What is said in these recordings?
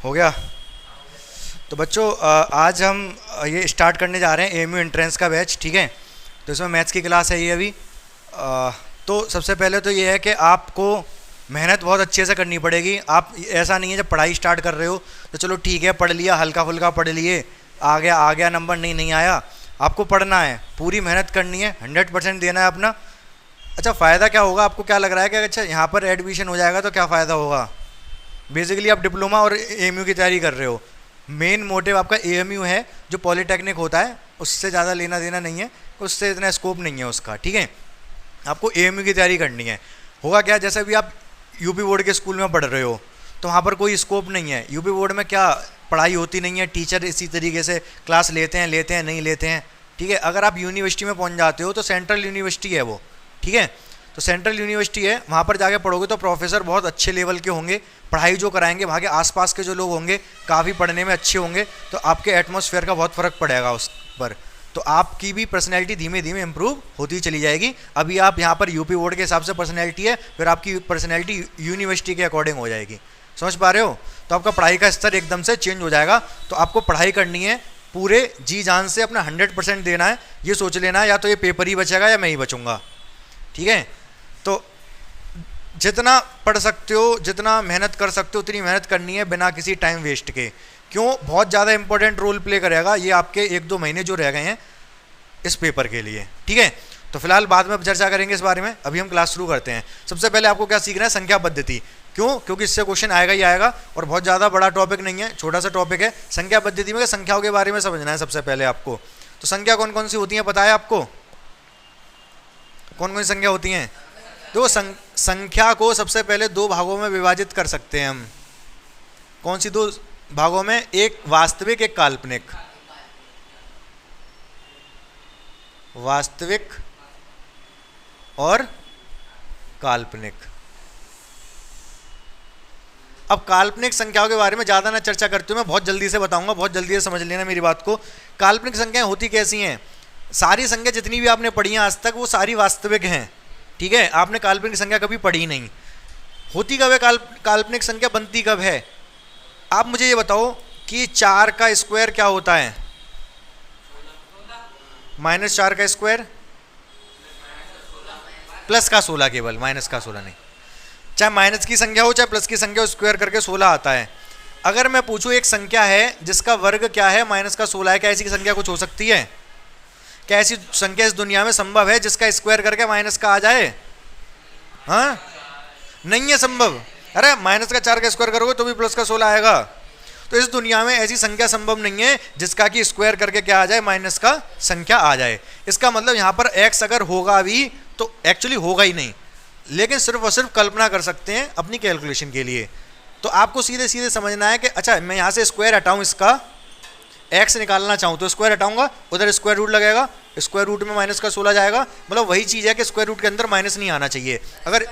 हो गया। तो बच्चों आज हम ये स्टार्ट करने जा रहे हैं एएमयू एंट्रेंस का बैच, ठीक है। तो इसमें मैथ्स की क्लास है ये अभी। तो सबसे पहले तो ये है कि आपको मेहनत बहुत अच्छे से करनी पड़ेगी। आप ऐसा नहीं है जब पढ़ाई स्टार्ट कर रहे हो तो चलो ठीक है पढ़ लिया, हल्का फुल्का पढ़ लिए, आ गया नंबर, नहीं आया। आपको पढ़ना है, पूरी मेहनत करनी है, 100% देना है अपना। अच्छा, फ़ायदा क्या होगा? आपको क्या लग रहा है कि अच्छा यहाँ पर एडमिशन हो जाएगा तो क्या फ़ायदा होगा? बेसिकली आप डिप्लोमा और एएमयू की तैयारी कर रहे हो। मेन मोटिव आपका एएमयू है, जो पॉलिटेक्निक होता है उससे ज़्यादा लेना देना नहीं है, उससे इतना स्कोप नहीं है उसका, ठीक है। आपको एएमयू की तैयारी करनी है। होगा क्या, जैसे भी आप यूपी बोर्ड के स्कूल में पढ़ रहे हो तो वहाँ पर कोई स्कोप नहीं है। यूपी बोर्ड में क्या पढ़ाई होती नहीं है, टीचर इसी तरीके से क्लास लेते हैं नहीं लेते हैं, ठीक है। अगर आप यूनिवर्सिटी में पहुँच जाते हो तो सेंट्रल यूनिवर्सिटी है वो, ठीक है। तो सेंट्रल यूनिवर्सिटी है, वहाँ पर जाके पढ़ोगे तो प्रोफेसर बहुत अच्छे लेवल के होंगे, पढ़ाई जो कराएंगे वहाँ के आसपास के जो लोग होंगे काफ़ी पढ़ने में अच्छे होंगे, तो आपके एटमॉस्फेयर का बहुत फ़र्क पड़ेगा उस पर। तो आपकी भी पर्सनैलिटी धीमे धीमे इम्प्रूव होती चली जाएगी। अभी आप यहाँ पर यूपी बोर्ड के हिसाब से पर्सनैलिटी है, फिर आपकी पर्सनैलिटी यूनिवर्सिटी के अकॉर्डिंग हो जाएगी। समझ पा रहे हो? तो आपका पढ़ाई का स्तर एकदम से चेंज हो जाएगा। तो आपको पढ़ाई करनी है, पूरे जी जान से अपना 100% देना है। ये सोच लेना है या तो ये पेपर ही बचेगा या मैं ही बचूंगा, ठीक है। तो जितना पढ़ सकते हो, जितना मेहनत कर सकते हो उतनी मेहनत करनी है बिना किसी टाइम वेस्ट के। क्यों? बहुत ज़्यादा इंपॉर्टेंट रोल प्ले करेगा ये आपके 1-2 महीने जो रह गए हैं इस पेपर के लिए, ठीक है। तो फिलहाल बाद में चर्चा करेंगे इस बारे में, अभी हम क्लास शुरू करते हैं। सबसे पहले आपको क्या सीखना है? संख्या पद्धति। क्यों? क्योंकि इससे क्वेश्चन आएगा ही आएगा और बहुत ज़्यादा बड़ा टॉपिक नहीं है, छोटा सा टॉपिक है। संख्या पद्धति में संख्याओं के बारे में समझना है सबसे पहले आपको। तो संख्या कौन कौन सी होती हैं पता है आपको? कौन कौन सी संख्या होती हैं? तो संख्या को सबसे पहले 2 भागों में विभाजित कर सकते हैं हम। कौन सी 2 भागों में? एक वास्तविक, एक काल्पनिक। वास्तविक और काल्पनिक। अब काल्पनिक संख्याओं के बारे में ज़्यादा ना चर्चा करते हुए मैं बहुत जल्दी से बताऊंगा, बहुत जल्दी से समझ लेना मेरी बात को। काल्पनिक संख्याएं होती कैसी हैं? सारी संख्या जितनी भी आपने पढ़ी हैं आज तक वो सारी वास्तविक हैं, ठीक है। आपने काल्पनिक संख्या कभी पढ़ी नहीं। होती कब है काल्पनिक संख्या, बनती कब है? आप मुझे ये बताओ कि 4 का स्क्वायर क्या होता है? -4 का स्क्वायर प्लस का 16, केवल माइनस का 16 नहीं। चाहे माइनस की संख्या हो चाहे प्लस की संख्या हो, स्क्वायर करके 16 आता है। अगर मैं पूछूं एक संख्या है जिसका वर्ग क्या है, माइनस का 16 है, क्या ऐसी संख्या कुछ हो सकती है? क्या ऐसी संख्या इस दुनिया में संभव है जिसका स्क्वायर करके माइनस का आ जाए? हाँ, नहीं है संभव। अरे माइनस का 4 का स्क्वायर करोगे तो भी प्लस का 16 आएगा। तो इस दुनिया में ऐसी संख्या संभव नहीं है जिसका कि स्क्वायर करके क्या आ जाए, माइनस का संख्या आ जाए। इसका मतलब यहाँ पर x अगर होगा भी तो एक्चुअली होगा ही नहीं, लेकिन सिर्फ और सिर्फ कल्पना कर सकते हैं अपनी कैलकुलेशन के लिए। तो आपको सीधे सीधे समझना है कि अच्छा मैं यहाँ से स्क्वायर हटाऊँ, इसका x निकालना चाहूँ तो स्क्वायर हटाऊंगा, उधर स्क्वायर रूट लगेगा, स्क्वायर रूट में माइनस का 16 जाएगा। मतलब वही चीज़ है कि स्क्वायर रूट के अंदर माइनस नहीं आना चाहिए। अगर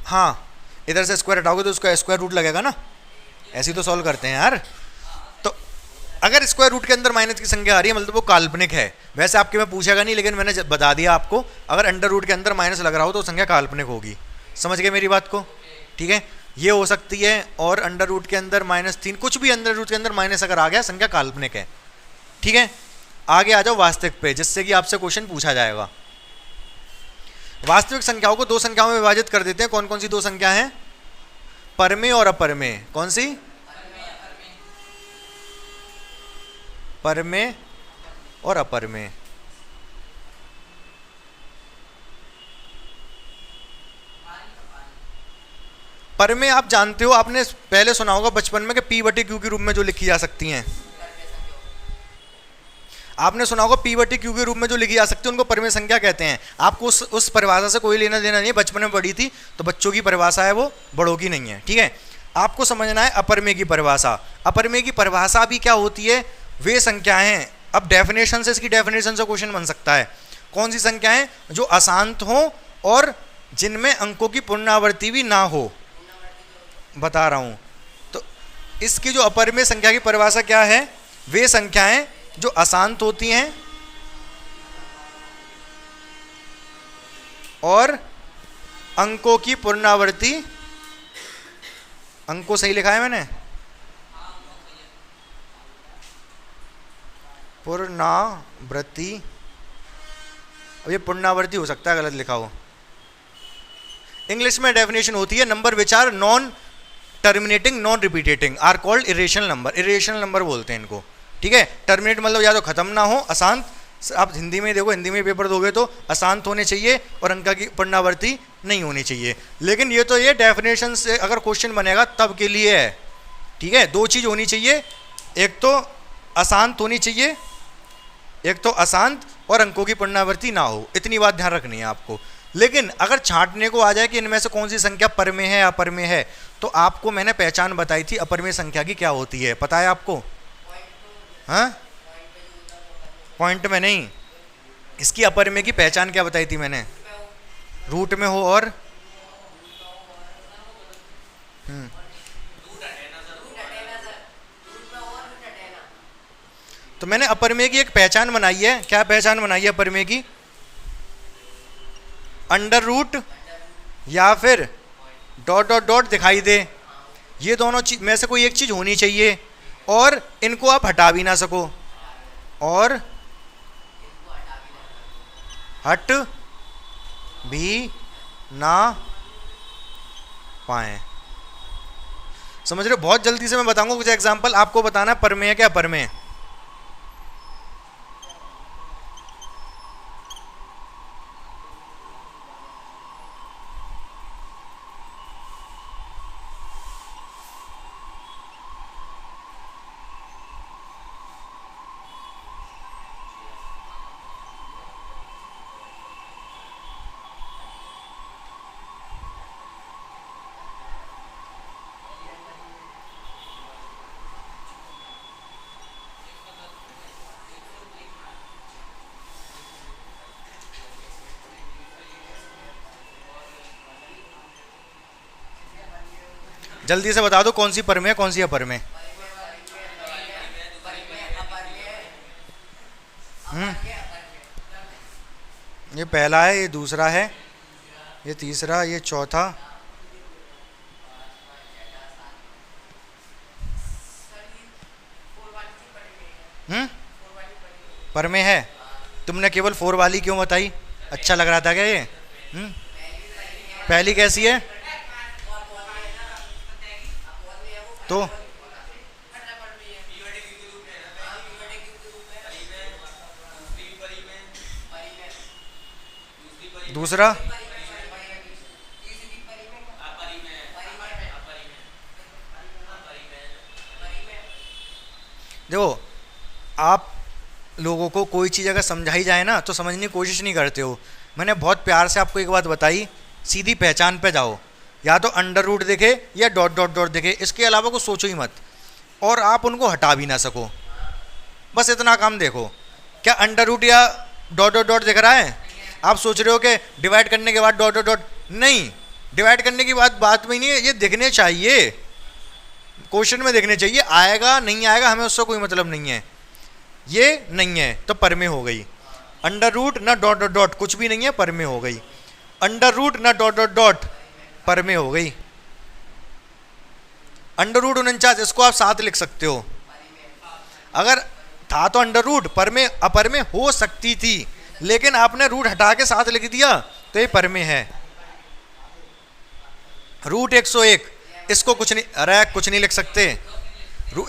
हाँ इधर से स्क्वायर हटाओगे तो उसका स्क्वायर रूट लगेगा ना। ऐसे ही तो सॉल्व करते हैं यार। तो अगर स्क्वायर रूट के अंदर माइनस की संख्या आ रही है मतलब वो काल्पनिक है। वैसे आपके में पूछेगा नहीं, लेकिन मैंने बता दिया आपको, अगर अंडर रूट के अंदर माइनस लग रहा हो तो संख्या काल्पनिक होगी। समझ गए मेरी बात को? ठीक है, ये हो सकती है। और अंडर रूट के अंदर -3, कुछ भी अंडर रूट के अंदर माइनस अगर आ गया संख्या काल्पनिक है, ठीक है। आगे आ जाओ वास्तविक पे, जिससे कि आपसे क्वेश्चन पूछा जाएगा। वास्तविक संख्याओं को 2 संख्याओं में विभाजित कर देते हैं। कौन कौन सी 2 संख्या हैं? परमेय और अपरमेय। कौन सी? परमेय और अपरमेय। परमेय आप जानते हो, आपने पहले सुना होगा बचपन में कि P/Q के रूप में जो लिखी जा सकती हैं। आपने सुना होगा P/Q के रूप में जो लिखी जा सकती है उनको परमेय संख्या कहते हैं। आपको उस परिभाषा से कोई लेना देना नहीं है, बचपन में पढ़ी थी तो बच्चों की परिभाषा है वो, बड़ों की नहीं है, ठीक है। आपको समझना है अपरमेय की परिभाषा। अपरमेय की परिभाषा भी क्या होती है? वे संख्याएं, अब डेफिनेशन से, इसकी डेफिनेशन से क्वेश्चन बन सकता है। कौन सी संख्याएं? जो अशांत हो और जिनमें अंकों की पुनरावृत्ति भी ना हो। बता रहा हूं तो इसकी जो अपरमेय संख्या की परिभाषा क्या है? वे संख्याएं जो अशांत होती हैं और अंकों की पुनरावृत्ति अंक को सही लिखा है मैंने? पुनरावृत्ति, अब ये पुनरावृत्ति हो सकता है गलत लिखा हो। इंग्लिश में डेफिनेशन होती है number which are non terminating non repeating are called irrational number. Irrational number बोलते हैं इनको, ठीक है। टर्मिनेट मतलब या तो खत्म ना हो, अशांत, आप हिंदी में देखो, हिंदी में पेपर दोगे तो अशांत होने चाहिए और अंक की पुनरावृत्ति नहीं होनी चाहिए। लेकिन ये तो ये डेफिनेशन से अगर क्वेश्चन बनेगा तब के लिए है, ठीक है। दो चीज़ होनी चाहिए, एक तो अशांत होनी चाहिए, एक तो अशांत और अंकों की पुनरावृत्ति ना हो, इतनी बात ध्यान रखनी है आपको। लेकिन अगर छांटने को आ जाए कि इनमें से कौन सी संख्या पर में है अपर में है, तो आपको मैंने पहचान बताई थी अपर में संख्या की क्या होती है, पता है आपको? हाँ, पॉइंट में नहीं, इसकी अपर में की पहचान क्या बताई थी मैंने? रूट में हो और तो मैंने अपर में की एक पहचान बनाई है। क्या पहचान बनाई है अपर में की? अंडर रूट या फिर डॉट डॉट डॉट दिखाई दे, ये दोनों चीज में से कोई एक चीज होनी चाहिए और इनको आप हटा भी ना सको और हट भी ना पाए। समझ रहे हो? बहुत जल्दी से मैं बताऊंगा कुछ एग्जांपल, आपको बताना है पर में है क्या अपर में है। जल्दी से बता दो कौन सी पर में है कौन सी अपर में? ये पहला है, ये दूसरा है, ये तीसरा, ये चौथा, पर में है। तुमने केवल 4 वाली क्यों बताई? अच्छा लग रहा था क्या ये? पहली कैसी है? तो दूसरा देखो, आप लोगों को कोई चीज़ अगर समझाई जाए ना तो समझने की कोशिश नहीं करते हो। मैंने बहुत प्यार से आपको एक बात बताई, सीधी पहचान पे जाओ, या तो अंडर रूट दिखे या डॉट डॉट डॉट दिखे, इसके अलावा कुछ सोचो ही मत और आप उनको हटा भी ना सको, बस इतना काम देखो। क्या अंडर रूट या डॉट डॉट डॉट दिख रहा है? आप सोच रहे हो कि डिवाइड करने के बाद डॉट डॉट डॉट, नहीं, डिवाइड करने की बात में नहीं है, ये दिखने चाहिए, क्वेश्चन में दिखने चाहिए। आएगा नहीं आएगा हमें उससे कोई मतलब नहीं है, ये नहीं है तो पर में हो गई। अंडर रूट ना डॉट डॉट डॉट, कुछ भी नहीं है, पर में हो गई। अंडर रूट ना डॉट डॉट डॉट, पर में हो गई। अंडर रूट 49, इसको आप 7 लिख सकते हो। अगर था तो अंडर रूट पर में अपर में हो सकती थी, लेकिन आपने रूट हटा के 7 लिख दिया तो ये पर में है। रूट 101, इसको कुछ नहीं, अरे कुछ नहीं लिख सकते।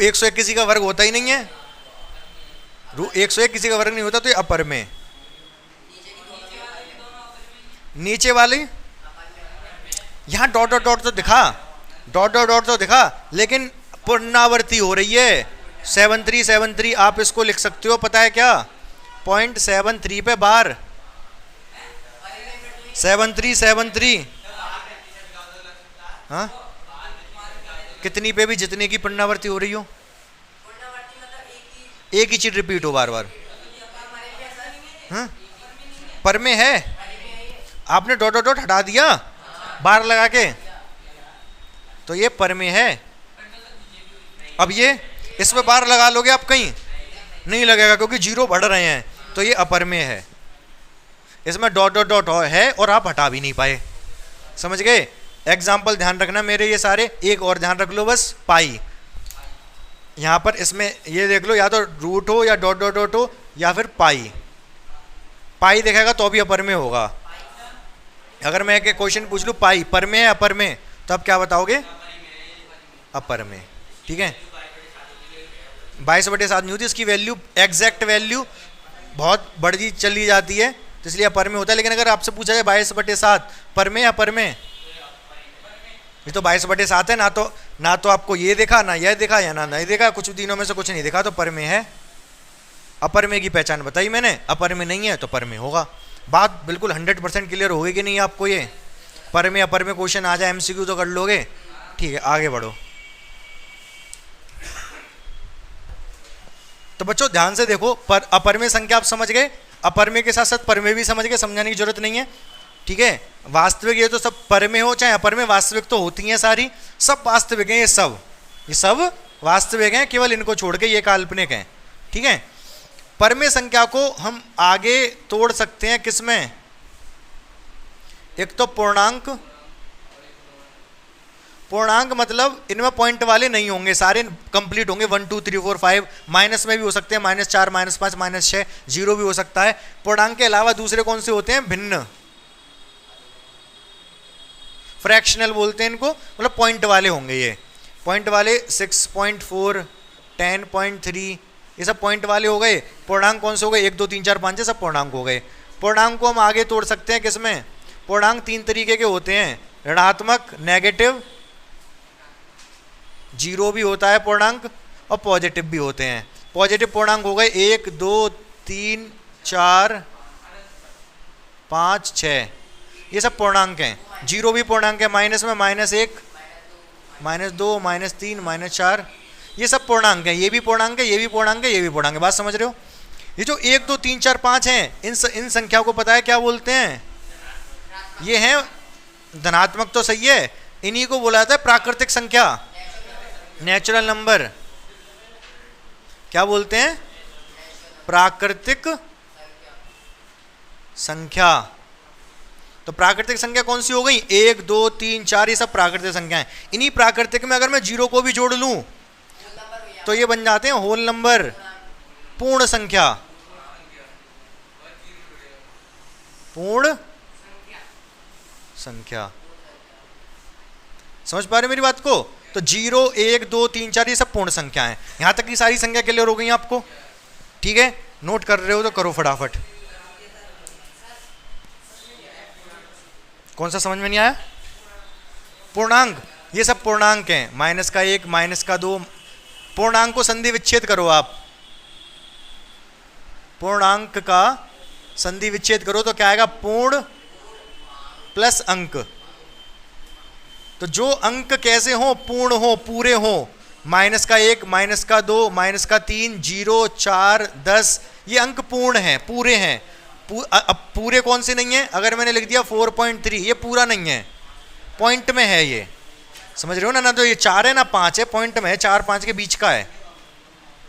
101 किसी का वर्ग होता ही नहीं है, 101 किसी का वर्ग नहीं होता, तो ये अपर में। नीचे वाली यहां डॉट डॉट डॉट तो दिखा, डॉट डॉट डॉट तो दिखा, लेकिन पुनरावृत्ति हो रही है। 7373 आप इसको लिख सकते हो, पता है क्या? 0.73 पे बार 7373, हाँ कितनी पे भी जितने की पुनरावृत्ति हो रही हो, एक ही चीज रिपीट हो बार बार, हाँ पर में है। आपने डॉट डॉट डॉट हटा दिया बार लगा के, तो ये पर में है। अब ये इसमें बार लगा लोगे आप, कहीं नहीं लगेगा क्योंकि जीरो बढ़ रहे हैं, तो ये अपर में है। इसमें डॉट डॉट डॉट है और आप हटा भी नहीं पाए, समझ गए? एग्जाम्पल ध्यान रखना मेरे ये सारे। एक और ध्यान रख लो बस, पाई। यहाँ पर इसमें ये देख लो, या तो रूट हो या डॉट डॉट डॉट हो या फिर पाई। पाई देखेगा तो भी अपर में होगा। अगर मैं एक क्वेश्चन पूछ लूँ पाई पर में है अपर में, तो आप क्या बताओगे? अपर में। ठीक है, 22/7 नहीं होती, इसकी वैल्यू एग्जैक्ट वैल्यू बहुत बढ़ती चली जाती है, तो इसलिए अपर में होता है। लेकिन अगर आपसे पूछा जाए 22/7 पर में या अपर में, ये तो 22/7 है। ना तो आपको ये देखा, ना यह देखा, या ना नहीं देखा, कुछ तीनों में से कुछ नहीं देखा, तो पर में है। अपर में की पहचान बताई मैंने, अपर में नहीं है तो पर में होगा। बात बिल्कुल 100% क्लियर होगी कि नहीं आपको? ये पर में अपर में क्वेश्चन आ जाए एमसीक्यू तो कर लोगे। ठीक है, आगे बढ़ो। तो बच्चों ध्यान से देखो, पर अपर में संख्या आप समझ गए, अपर में के साथ साथ पर में भी समझ गए, समझाने की जरूरत नहीं है। ठीक है, वास्तविक ये तो सब पर में हो चाहे अपर में, वास्तविक तो होती हैं सारी, सब वास्तविक हैं। ये सब वास्तविक हैं, केवल इनको छोड़ के ये काल्पनिक हैं। ठीक है, पर में संख्या को हम आगे तोड़ सकते हैं किसमें? एक तो पूर्णांक। पूर्णांक मतलब इनमें पॉइंट वाले नहीं होंगे, सारे कंप्लीट होंगे, 1 2 3 4 5। माइनस में भी हो सकते हैं, -4 -5 -6, 0 भी हो सकता है। पूर्णांक के अलावा दूसरे कौन से होते हैं? भिन्न, फ्रैक्शनल बोलते हैं इनको, मतलब पॉइंट वाले होंगे। ये पॉइंट वाले 6.4 10.3 ये सब पॉइंट वाले हो गए। पूर्णांक कौन से हो गए? 1 2 3 4 5 सब पूर्णांक हो गए। पूर्णांक को हम आगे तोड़ सकते हैं किसमें? पूर्णांक 3 तरीके के होते हैं, ऋणात्मक, नेगेटिव, 0 भी होता है पूर्णांक, और पॉजिटिव भी होते हैं। पॉजिटिव पूर्णांक हो गए 1 2 3 4 5 6, ये सब पूर्णांक हैं। 0 भी पूर्णांक है, माइनस में -1 -2 -3 -4, ये सब पूर्णांक है। ये भी पूर्णांक है, ये भी पूर्णांक है, ये भी पूर्णांक है। बात समझ रहे हो? ये जो 1 2 3 4 5 हैं, इन संख्याओं को पता है क्या बोलते हैं? ये हैं धनात्मक, तो सही है। इन्हीं को बोला जाता है प्राकृतिक संख्या, नेचुरल नंबर। क्या बोलते हैं? प्राकृतिक संख्या। तो प्राकृतिक संख्या कौन सी हो गई? 1 2 3 4, ये सब प्राकृतिक संख्या है। इन्हीं प्राकृतिक में अगर मैं 0 को भी जोड़ लूं तो ये बन जाते हैं होल नंबर, पूर्ण संख्या। पूर्ण संख्या, समझ पा रहे मेरी बात को? तो 0 1 2 3 4 ये सब पूर्ण संख्या है। यहां तक की सारी संख्या क्लियर हो गई आपको? ठीक है, नोट कर रहे हो तो करो फटाफट। कौन सा समझ में नहीं आया? पूर्णांक, ये सब पूर्णांक हैं। -1 -2, पूर्णांक को संधि विच्छेद करो आप। पूर्णांक का संधि विच्छेद करो तो क्या आएगा? पूर्ण प्लस अंक। तो जो अंक कैसे हो? पूर्ण हो, पूरे हो। -1 -2 -3 0 4 10, ये अंक पूर्ण हैं, पूरे हैं। अब पूरे कौन से नहीं है? अगर मैंने लिख दिया 4.3, ये पूरा नहीं है, पॉइंट में है। ये समझ रहे हो ना? तो ये 4 है ना 5 है, पॉइंट में है, 4 5 के बीच का है,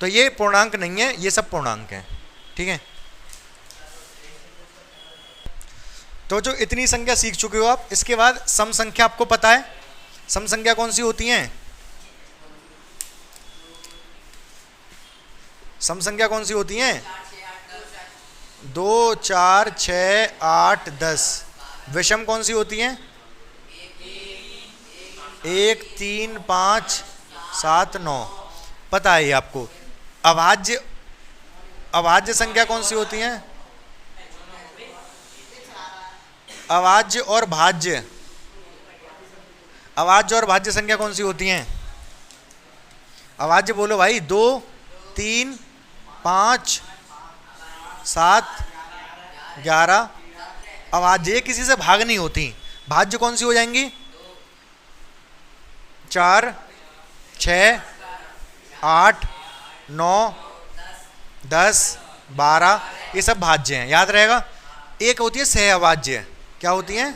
तो ये पूर्णांक नहीं है, ये सब पूर्णांक है। ठीक है, तो जो इतनी संख्या सीख चुके हो आप, इसके बाद सम संख्या आपको पता है। सम संख्या कौन सी होती हैं? सम संख्या कौन सी होती हैं? 2 4 6 8 10। विषम कौन सी होती हैं? 1 3 5 7 9। पता है ये आपको। अभाज्य, अभाज्य संख्या कौन सी होती हैं? अभाज्य और भाज्य। अभाज्य और भाज्य संख्या कौन सी होती हैं? अभाज्य बोलो भाई। 2 3 5 7 11। अभाज्य किसी से भाग नहीं होती। भाज्य कौन सी हो जाएंगी? 4 6 8 9 10 12, ये सब भाज्य हैं, याद रहेगा। एक होती है सह अभाज्य। क्या होती है?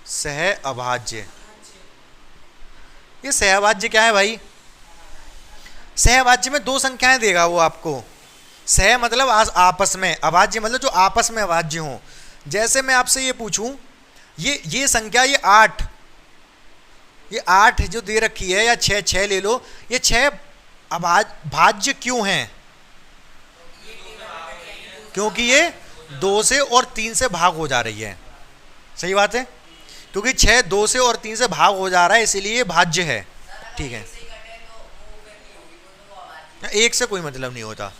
सह अभाज्य। ये सह अभाज्य क्या है भाई? सह अभाज्य में 2 संख्याएं देगा वो आपको। सह मतलब आपस में, अभाज्य मतलब जो आपस में अभाज्य हो। जैसे मैं आपसे ये पूछूं ये संख्या, ये आठ जो दे रखी है, या छः, छः ले लो, ये छः भाज्य क्यों हैं? क्योंकि ये 2 से और 3 से भाग हो जा रही है। सही बात है, क्योंकि 6 2 से और 3 से भाग हो जा रहा है, इसीलिए ये भाज्य है। ठीक है, एक से कोई मतलब नहीं होता।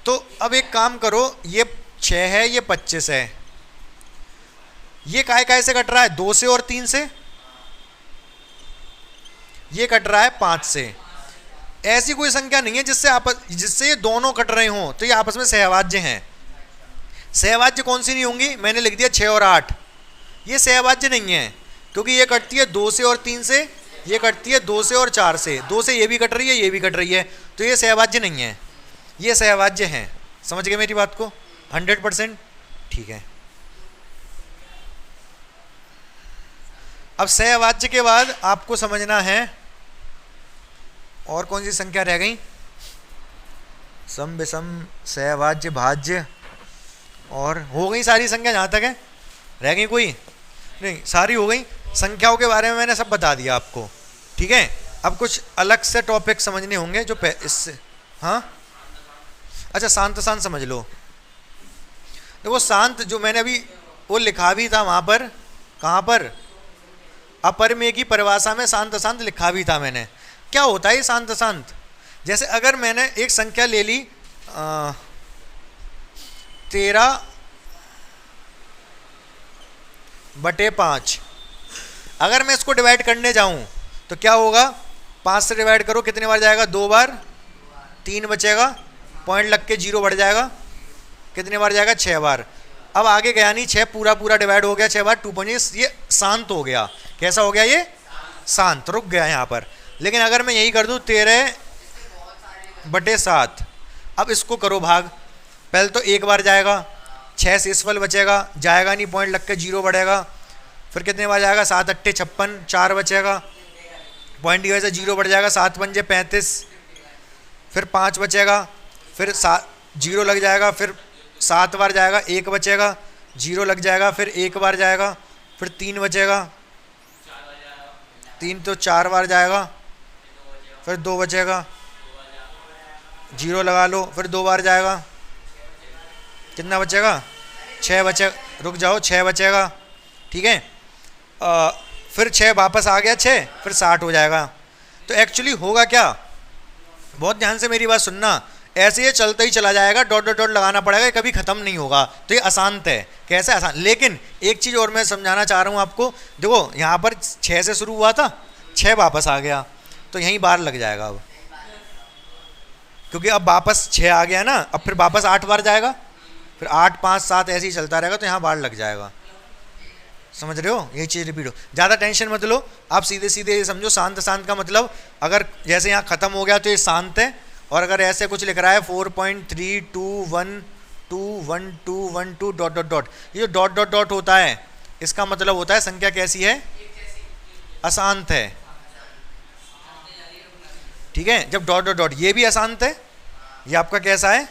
तो अब एक काम करो, ये 6 है, ये 25 है, ये काय से कट रहा है? 2 से और 3 से। ये कट रहा है 5 से। ऐसी कोई संख्या नहीं है जिससे ये दोनों कट रहे हों, तो ये आपस में सहवाज्य हैं। सहवाज्य कौन सी नहीं होंगी? मैंने लिख दिया 6 और 8, ये सहवाज्य नहीं है, क्योंकि ये कटती है 2 से और 3 से, ये कटती है 2 से और 4 से, 2 से ये भी कट रही है, ये भी कट रही है, तो ये सहवाज्य नहीं है, ये सहवाज्य हैं। समझ गए मेरी बात को? 100%। ठीक है, अब सहवाज्य के बाद आपको समझना है और कौन सी संख्या रह गई? सम, विषम, सहवाज्य, भाज्य, और हो गई सारी संख्या। जहाँ तक है, रह गई कोई नहीं? सारी हो गई। संख्याओं के बारे में मैंने सब बता दिया आपको। ठीक है, अब कुछ अलग से टॉपिक समझने होंगे जो इससे, हाँ अच्छा, शांत शांत समझ लो। देखो शांत जो मैंने अभी वो लिखा भी था वहाँ पर, कहाँ पर? अपरमेय की परिभाषा में शांत शांत लिखा भी था मैंने। क्या होता है शांत शांत? जैसे अगर मैंने एक संख्या ले ली 13/5, अगर मैं इसको डिवाइड करने जाऊं तो क्या होगा? 5 से डिवाइड करो, कितने बार जाएगा? 2 बार, 3 बचेगा, पॉइंट लग के 0 बढ़ जाएगा, कितने बार जाएगा? 6 बार। अब आगे गया नहीं, 6 पूरा पूरा डिवाइड हो गया 6 बार, 2 ये शांत हो गया। कैसा हो गया ये? शांत, रुक गया यहाँ पर। लेकिन अगर मैं यही कर दूँ 13/7, अब इसको करो भाग, पहले तो 1 बार जाएगा, 6 से इस फल बचेगा, जाएगा नहीं, पॉइंट लग के 0 बढ़ेगा, फिर कितने बार जाएगा? 7 8 56, 4 बचेगा, पॉइंट की वजह से 0 बढ़ जाएगा, 7 5 35, फिर 5 बचेगा, फिर 0 लग जाएगा, फिर 7 बार जाएगा, 1 बचेगा, 0 लग जाएगा, फिर 1 बार जाएगा, फिर 3 बचेगा, 3 तो 4 बार जाएगा, फिर 2 बचेगा, 0 लगा लो, फिर 2 बार जाएगा, कितना बचेगा? 6 बचेगा, रुक जाओ, 6 बचेगा। ठीक है, फिर 6 वापस आ गया 6, फिर 60 हो जाएगा। तो एक्चुअली होगा क्या? बहुत ध्यान से मेरी बात सुनना, ऐसे ये चलता ही चला जाएगा, डॉट डॉट डॉट लगाना पड़ेगा, कभी ख़त्म नहीं होगा। तो ये अशांत है। कैसे आसान? लेकिन एक चीज़ और मैं समझाना चाह रहा हूँ आपको। देखो यहाँ पर 6 से शुरू हुआ था, 6 वापस आ गया, तो यहीं बार लग जाएगा अब, क्योंकि अब वापस 6 आ गया ना, अब फिर वापस 8 बार जाएगा, फिर 8 5 7 ऐसे ही चलता रहेगा, तो यहाँ बार लग जाएगा। समझ रहे हो? यही चीज़ रिपीट हो। ज़्यादा टेंशन मत लो, आप सीधे सीधे ये समझो शांत शांत का मतलब, अगर जैसे यहाँ ख़त्म हो गया तो ये शांत है, और अगर ऐसे कुछ लिख रहा है 4.3212112 डॉट डॉट डॉट, ये जो डॉट डॉट डॉट होता है, इसका मतलब होता है संख्या कैसी है? अशांत है। ठीक है, जब डॉट डॉट डॉट, ये भी अशांत है, ये आपका कैसा है?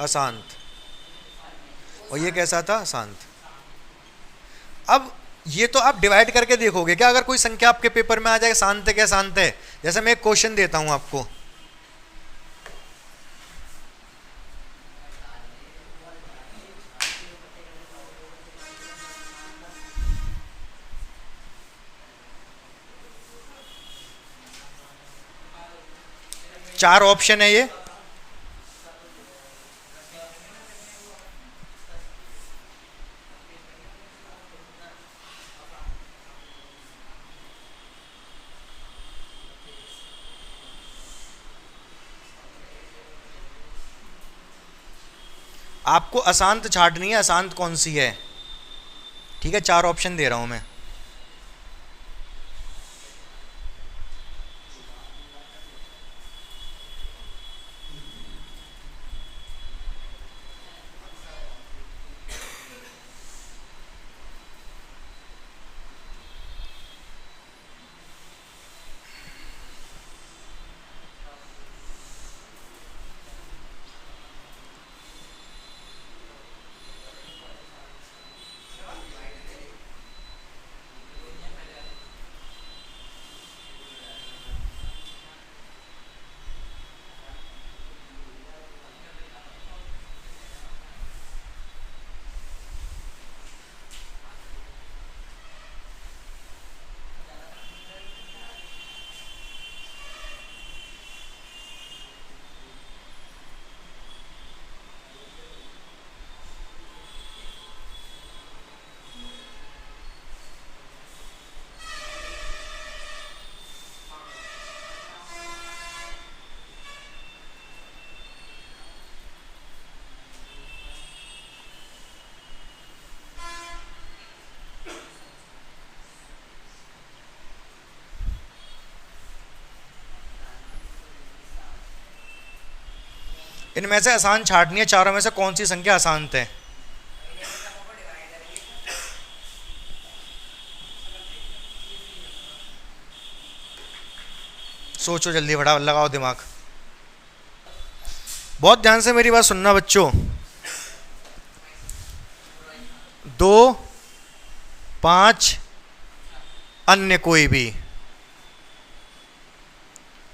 अशांत। और ये कैसा था? शांत। अब ये तो आप डिवाइड करके देखोगे क्या? अगर कोई संख्या आपके पेपर में आ जाए शांत है क्या शांत है? जैसे मैं एक क्वेश्चन देता हूं आपको, चार ऑप्शन है ये, आपको अशांत छांटनी है, अशांत कौन सी है। ठीक है, 4 ऑप्शन दे रहा हूं मैं। इनमें से आसान छांटनी है, चारों में से कौन सी संख्या आसान है? सोचो जल्दी, बड़ा लगाओ दिमाग। बहुत ध्यान से मेरी बात सुनना बच्चों। 2, 5, अन्य कोई भी,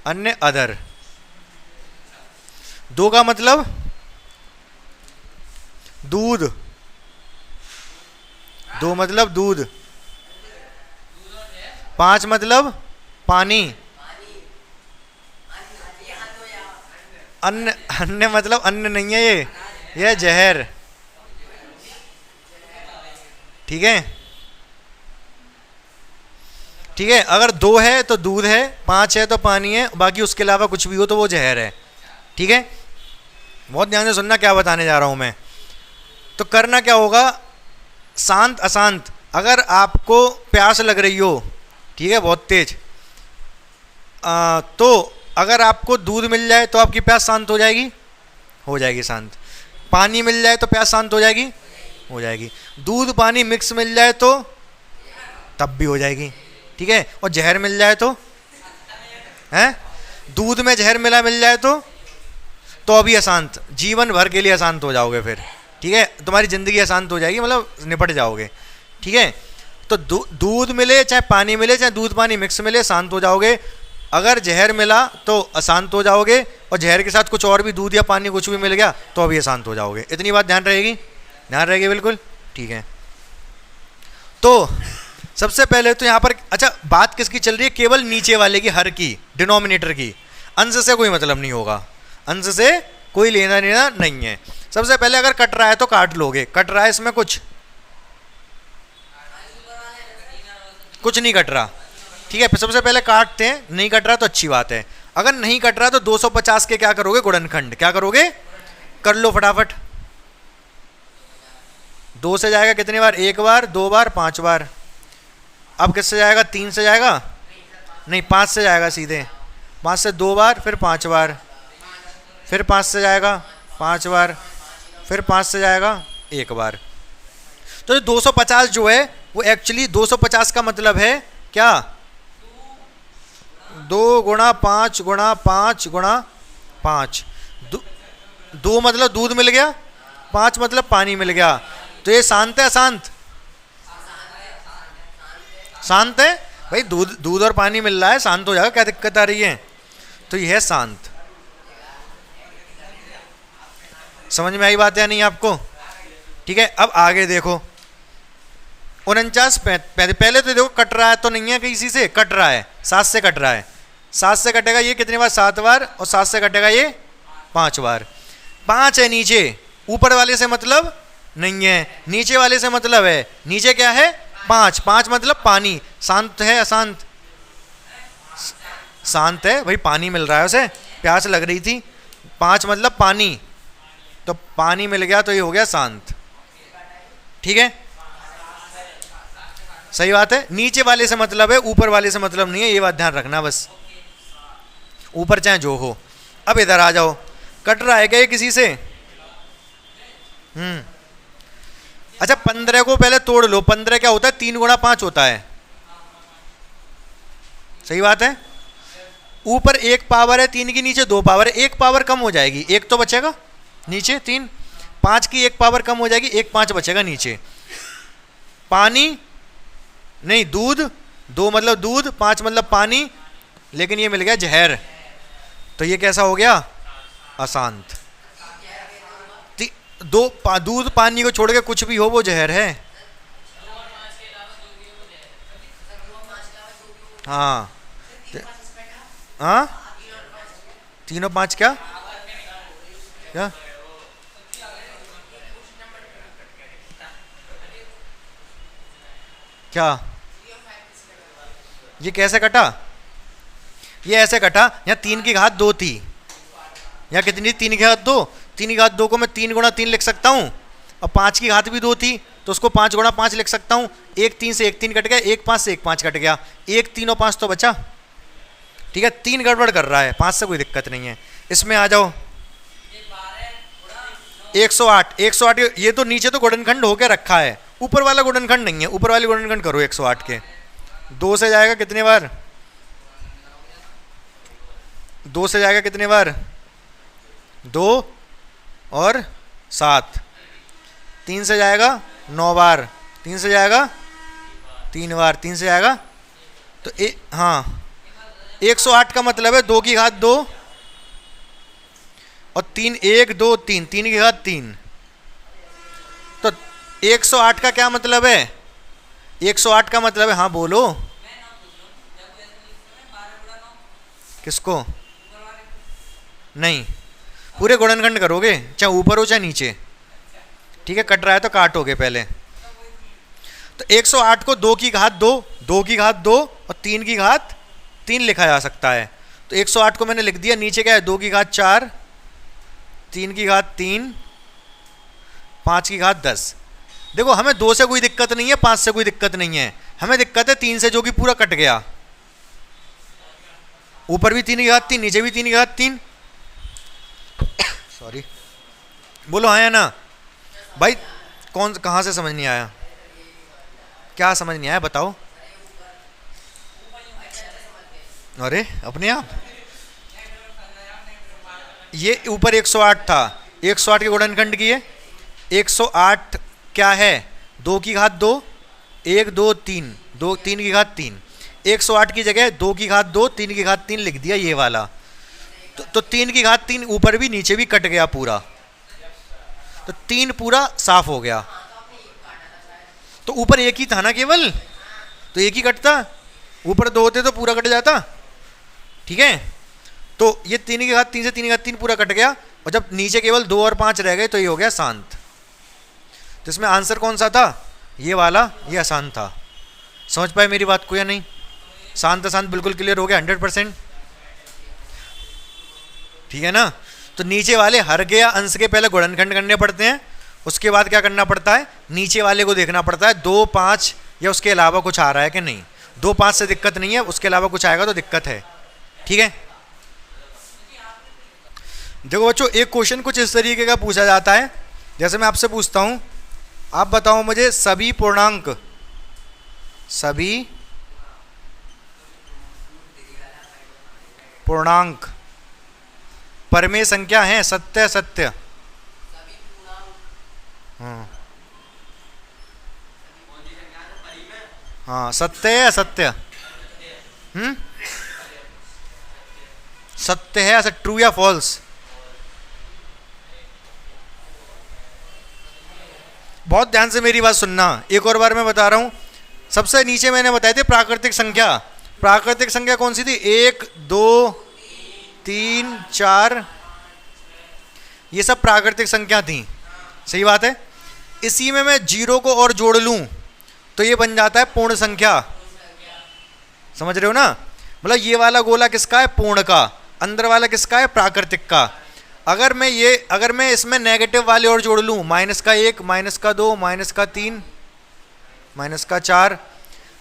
अन्य अदर। 2 का मतलब दूध, 2 मतलब दूध। 5 मतलब पानी। अन्य, अन्य मतलब अन्य नहीं है ये जहर। ठीक है, ठीक है। अगर 2 है तो दूध है, 5 है तो पानी है, बाकी उसके अलावा कुछ भी हो तो वो जहर है। ठीक है, बहुत ध्यान से सुनना क्या बताने जा रहा हूं मैं। तो करना क्या होगा, शांत अशांत। अगर आपको प्यास लग रही हो, ठीक है, बहुत तेज, तो अगर आपको दूध मिल जाए तो आपकी प्यास शांत हो जाएगी, हो जाएगी शांत। पानी मिल जाए तो प्यास शांत हो जाएगी, हो जाएगी। दूध पानी मिक्स मिल जाए तो तब भी हो जाएगी। ठीक है, और जहर मिल जाए तो हैं, दूध में जहर मिल जाए तो अभी अशांत, जीवन भर के लिए अशांत हो जाओगे फिर। ठीक है, तुम्हारी ज़िंदगी अशांत हो जाएगी, मतलब निपट जाओगे। ठीक है, तो दूध मिले चाहे पानी मिले, चाहे दूध पानी मिक्स मिले, शांत हो जाओगे। अगर जहर मिला तो अशांत हो जाओगे, और जहर के साथ कुछ और भी, दूध या पानी कुछ भी मिल गया तो अभी अशांत हो जाओगे। इतनी बात ध्यान रहेगी, ध्यान रहेगी बिल्कुल। ठीक है, तो सबसे पहले तो यहाँ पर, अच्छा बात किसकी चल रही है? केवल नीचे वाले की, हर की, डिनोमिनेटर की। अंश से कोई मतलब नहीं होगा, अंश से कोई लेना देना नहीं है। सबसे पहले अगर कट रहा है तो काट लोगे, कट रहा है इसमें कुछ नहीं कट रहा। ठीक है, सबसे पहले काटते हैं, नहीं कट रहा तो अच्छी बात है। अगर नहीं कट रहा तो 250 के क्या करोगे? गुणनखंड। क्या करोगे? कर लो फटाफट। 2 से जाएगा कितनी बार? 1 बार, 2 बार, 5 बार। अब किससे जाएगा? 3 से जाएगा? नहीं, 5 से जाएगा सीधे। 5 से 2 बार, फिर 5 बार, फिर 5 से जाएगा 5 बार, फिर 5 से जाएगा 1 बार। तो 250 जो है वो एक्चुअली 250 का मतलब है क्या? 2 गुणा 5 गुणा 5 गुणा 5। 2 मतलब दूध मिल गया, 5 मतलब पानी मिल गया। तो ये शांत है अशांत? शांत है भाई, दूध और पानी मिल रहा है, शांत हो जाएगा, क्या दिक्कत आ रही है? तो यह है शांत। समझ में आई बात या नहीं आपको? ठीक है, अब आगे देखो। 49 पहले तो देखो कट रहा है तो नहीं है, किसी से कट रहा है, 7 से कट रहा है। 7 से कटेगा ये कितनी बार? 7 बार, और 7 से कटेगा ये 5 बार। 5 है नीचे, ऊपर वाले से मतलब नहीं है, नीचे वाले से मतलब है। नीचे क्या है? 5। 5 मतलब पानी। शांत है अशांत? शांत है भाई, पानी मिल रहा है उसे, प्यास लग रही थी, 5 मतलब पानी, तो पानी मिल गया तो ये हो गया शांत। ठीक है, सही बात है। नीचे वाले से मतलब है, ऊपर वाले से मतलब नहीं है, ये बात ध्यान रखना बस, ऊपर चाहे जो हो। अब इधर आ जाओ, कट रहा है क्या ये किसी से? अच्छा 15 को पहले तोड़ लो। 15 क्या होता है? 3 गुणा 5 होता है। सही बात है। ऊपर 1 पावर है 3 की, नीचे 2 पावर है, 1 पावर कम हो जाएगी, 1 तो बचेगा नीचे, 3 5 की 1 पावर कम हो जाएगी, 1 5 बचेगा नीचे। पानी नहीं, दूध, 2 मतलब दूध, 5 मतलब पानी, लेकिन ये मिल गया जहर, तो ये कैसा हो गया? अशांत। दूध पानी को छोड़ के कुछ भी हो वो जहर है। हाँ हाँ, 3 और 5 क्या क्या? क्या ये कैसे कटा? ये ऐसे कटा, यहाँ 3 की घात 2 थी, यहाँ कितनी? 3 की घात 2। 3 की घात 2 को मैं 3 गुणा 3 लिख सकता हूँ, और 5 की घात भी 2 थी तो उसको 5 गुणा 5 लिख सकता हूँ। 1 3 से 1 3 कट गया, 1 5 से 1 5 कट गया, 1 3 और 5 तो बचा। ठीक है, 3 गड़बड़ कर रहा है, 5 से कोई दिक्कत नहीं है। इसमें आ जाओ, 108, 108 ये तो नीचे तो गुणनखंड होके रखा है, ऊपर वाला गुणनखंड नहीं है। ऊपर वाले गुणनखंड करो 108 के। 2 से जाएगा कितने बार? 2 से जाएगा कितने बार? 2 और 7। 3 से जाएगा 9 बार। 3 से जाएगा 3 बार। 3 से जाएगा तो हाँ 108 का मतलब है 2 की घात 2 और 3, 1 2 3, 3 की घात 3। तो 108 का क्या मतलब है? 108 का मतलब है, हाँ बोलो। किसको? नहीं, पूरे गुणनखंड करोगे, चाहे ऊपर हो चाहे नीचे। ठीक है, कट रहा है तो काटोगे पहले। तो 108 को 2 की घात 2, 2 की घात 2 और 3 की घात 3 लिखा जा सकता है। तो 108 को मैंने लिख दिया। नीचे क्या है? 2 की घात 4, 3 की घात 3, 5 की घात 10। देखो हमें 2 से कोई दिक्कत नहीं है, 5 से कोई दिक्कत नहीं है, हमें दिक्कत है 3 से, जो कि पूरा कट गया। ऊपर भी 3 की घात 3, नीचे भी 3 की घात 3। सॉरी, बोलो हाँ या ना भाई? कौन कहाँ से समझ नहीं आया? क्या समझ नहीं आया बताओ? अरे अपने आप ये ऊपर 108 था, 108 के गुणनखंड की है। 108 क्या है? 2 की घात 2, 1 2 3, 2 3 की घात 3। 108 की जगह 2 की घात 2, 3 की घात 3 लिख दिया ये वाला। तो 3 की घात 3 ऊपर भी नीचे भी कट गया पूरा, तो 3 पूरा साफ हो गया। तो ऊपर 1 ही था ना केवल, तो 1 ही कटता, ऊपर 2 होते तो पूरा कट जाता। ठीक है, तो ये 3 की घात 3 से 3 की घात 3 पूरा कट गया, और जब नीचे केवल 2 और 5 रह गए तो ये हो गया शांत। तो इसमें आंसर कौन सा था? ये वाला, ये अशांत था। समझ पाए मेरी बात को या नहीं? शांत अशांत बिल्कुल क्लियर हो गया 100%। ठीक है ना? तो नीचे वाले हर गया अंश के पहले गुणनखंड करने पड़ते हैं, उसके बाद क्या करना पड़ता है? नीचे वाले को देखना पड़ता है 2 5 या उसके अलावा कुछ आ रहा है कि नहीं। 2 5 से दिक्कत नहीं है, उसके अलावा कुछ आएगा तो दिक्कत है। ठीक है, देखो बच्चों एक क्वेश्चन कुछ इस तरीके का पूछा जाता है, जैसे मैं आपसे पूछता हूं, आप बताओ मुझे सभी पूर्णांक, सभी पूर्णांक परमेय संख्या हैं? सत्य सत्य। हाँ हाँ, सत्य है असत्य? सत्य है ऐसा, ट्रू या फॉल्स? बहुत ध्यान से मेरी बात सुनना, एक और बार मैं बता रहा हूं। सबसे नीचे मैंने बताई थी प्राकृतिक संख्या। प्राकृतिक संख्या कौन सी थी? 1 2 3 4, ये सब प्राकृतिक संख्या थी। सही बात है। इसी में मैं 0 को और जोड़ लूं तो ये बन जाता है पूर्ण संख्या। समझ रहे हो ना? मतलब ये वाला गोला किसका है? पूर्ण का। अंदर वाला किसका है? प्राकृतिक का। अगर मैं इसमें नेगेटिव वाले और जोड़ लूं, -1 -2 -3 -4,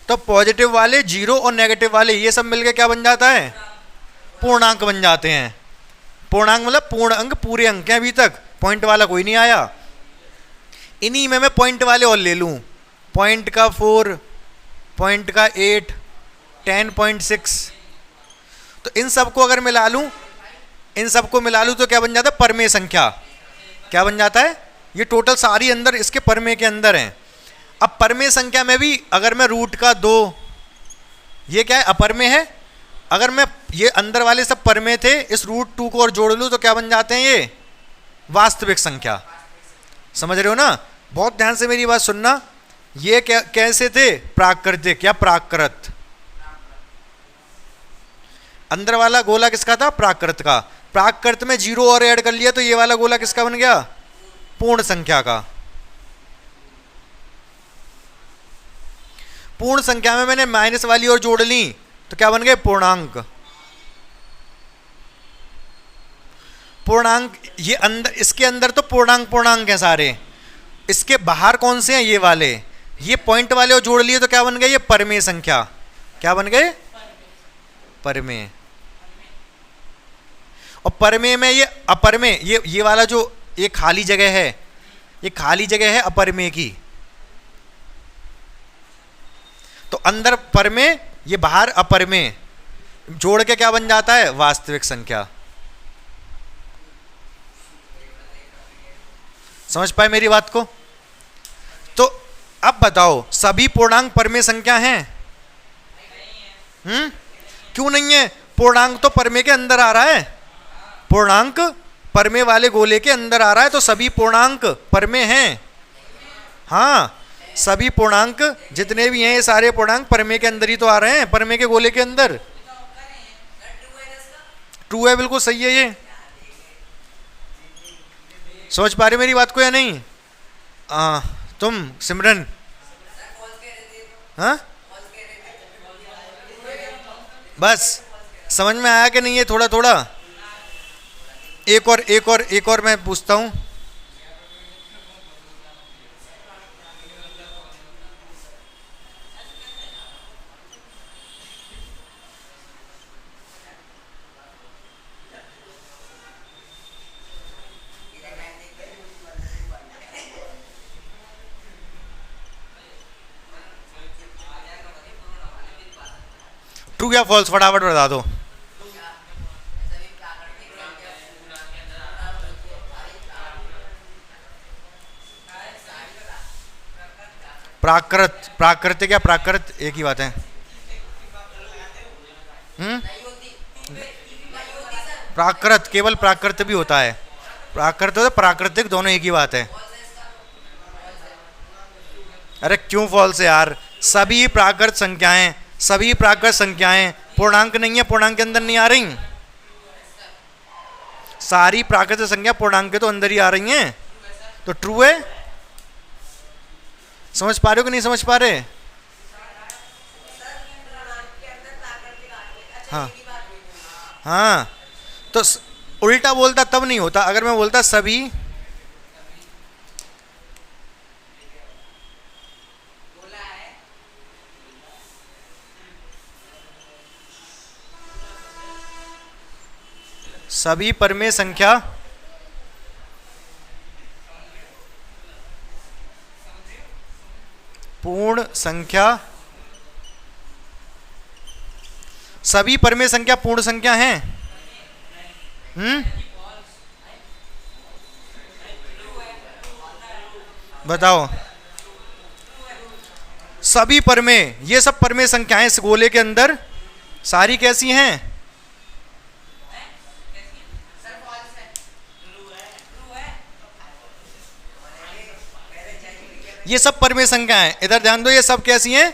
तो पॉजिटिव वाले 0 और नेगेटिव वाले ये सब मिलके क्या बन जाता है? पूर्णांक बन जाते हैं। पूर्णांक मतलब पूर्ण अंक, पूरे अंक हैं, अभी तक पॉइंट वाला कोई नहीं आया। इन्हीं में मैं पॉइंट वाले और ले लूं, पॉइंट का 4, पॉइंट का 8, 10.6, तो इन सबको अगर मिला लूं, इन सबको मिला लूं तो क्या बन जाता है? परमेय संख्या। क्या बन जाता है? ये टोटल सारी अंदर इसके परमेय के अंदर हैं। अब परमेय संख्या में भी अगर मैं रूट का 2, ये क्या है? अपरमेय है। अगर मैं ये अंदर वाले सब परमेय थे, इस √2 को और जोड़ लूं तो क्या बन जाते हैं? ये वास्तविक संख्या। समझ रहे हो ना? बहुत ध्यान से मेरी बात सुनना। ये कैसे थे? प्राकृतिक या प्राकृत। अंदर वाला गोला किसका था? प्राकृत का। प्राकृत में 0 और ऐड कर लिया तो ये वाला गोला किसका बन गया? पूर्ण संख्या का। पूर्ण संख्या में मैंने माइनस वाली और जोड़ ली तो क्या बन गए? पूर्णांक। पूर्णांक ये अंदर, इसके अंदर तो पूर्णांक हैं सारे, इसके बाहर कौन से हैं? ये वाले, ये पॉइंट वाले और जोड़ लिए तो क्या बन गए? ये परमेय संख्या। क्या बन गए? परमेय। और परमेय में ये अपरमेय, ये वाला जो ये खाली जगह है, ये खाली जगह है अपरमेय की, तो अंदर परमेय, ये बाहर अपरमेय, जोड़ के क्या बन जाता है? वास्तविक संख्या। समझ पाए मेरी बात को? तो अब बताओ सभी पूर्णांक परमेय संख्या हैं? क्यों नहीं है? पूर्णांक तो परमेय के अंदर आ रहा है, पूर्णांक परमेय वाले गोले के अंदर आ रहा है, तो सभी पूर्णांक परमेय हैं। हाँ, सभी पूर्णांक जितने भी हैं ये सारे पूर्णांक परमेय के अंदर ही तो आ रहे हैं, परमेय के गोले के अंदर। ट्रू है, बिल्कुल सही है ये। समझ पा रहे मेरी बात को या नहीं? तुम सिमरन, हाँ बस समझ में आया कि नहीं है? थोड़ा थोड़ा एक और मैं पूछता हूं। ट्रू या फॉल्स फटाफट बता दो। प्राकृत, प्राकृतिक या प्राकृत एक ही बात है। प्राकृत, केवल प्राकृत भी होता है, प्राकृत और प्राकृतिक दोनों एक ही बात है। अरे क्यों फॉल्स है यार? सभी प्राकृत संख्याएं, सभी प्राकृत संख्याएं पूर्णांक नहीं है, पूर्णांक के अंदर नहीं आ रही। सारी प्राकृतिक संख्या पूर्णांक के तो अंदर ही आ रही हैं, तो ट्रू है। समझ पा रहे हो कि नहीं समझ पा रहे? हाँ हाँ, तो उल्टा बोलता तब नहीं होता, अगर मैं बोलता सभी सभी परमेय संख्या पूर्ण संख्या, सभी परमेय संख्या पूर्ण संख्या हैं। बताओ, सभी परमेय, ये सब परमेय संख्याएं इस गोले के अंदर सारी कैसी हैं? ये सब परमेय संख्याएं, इधर ध्यान दो, ये सब कैसी हैं?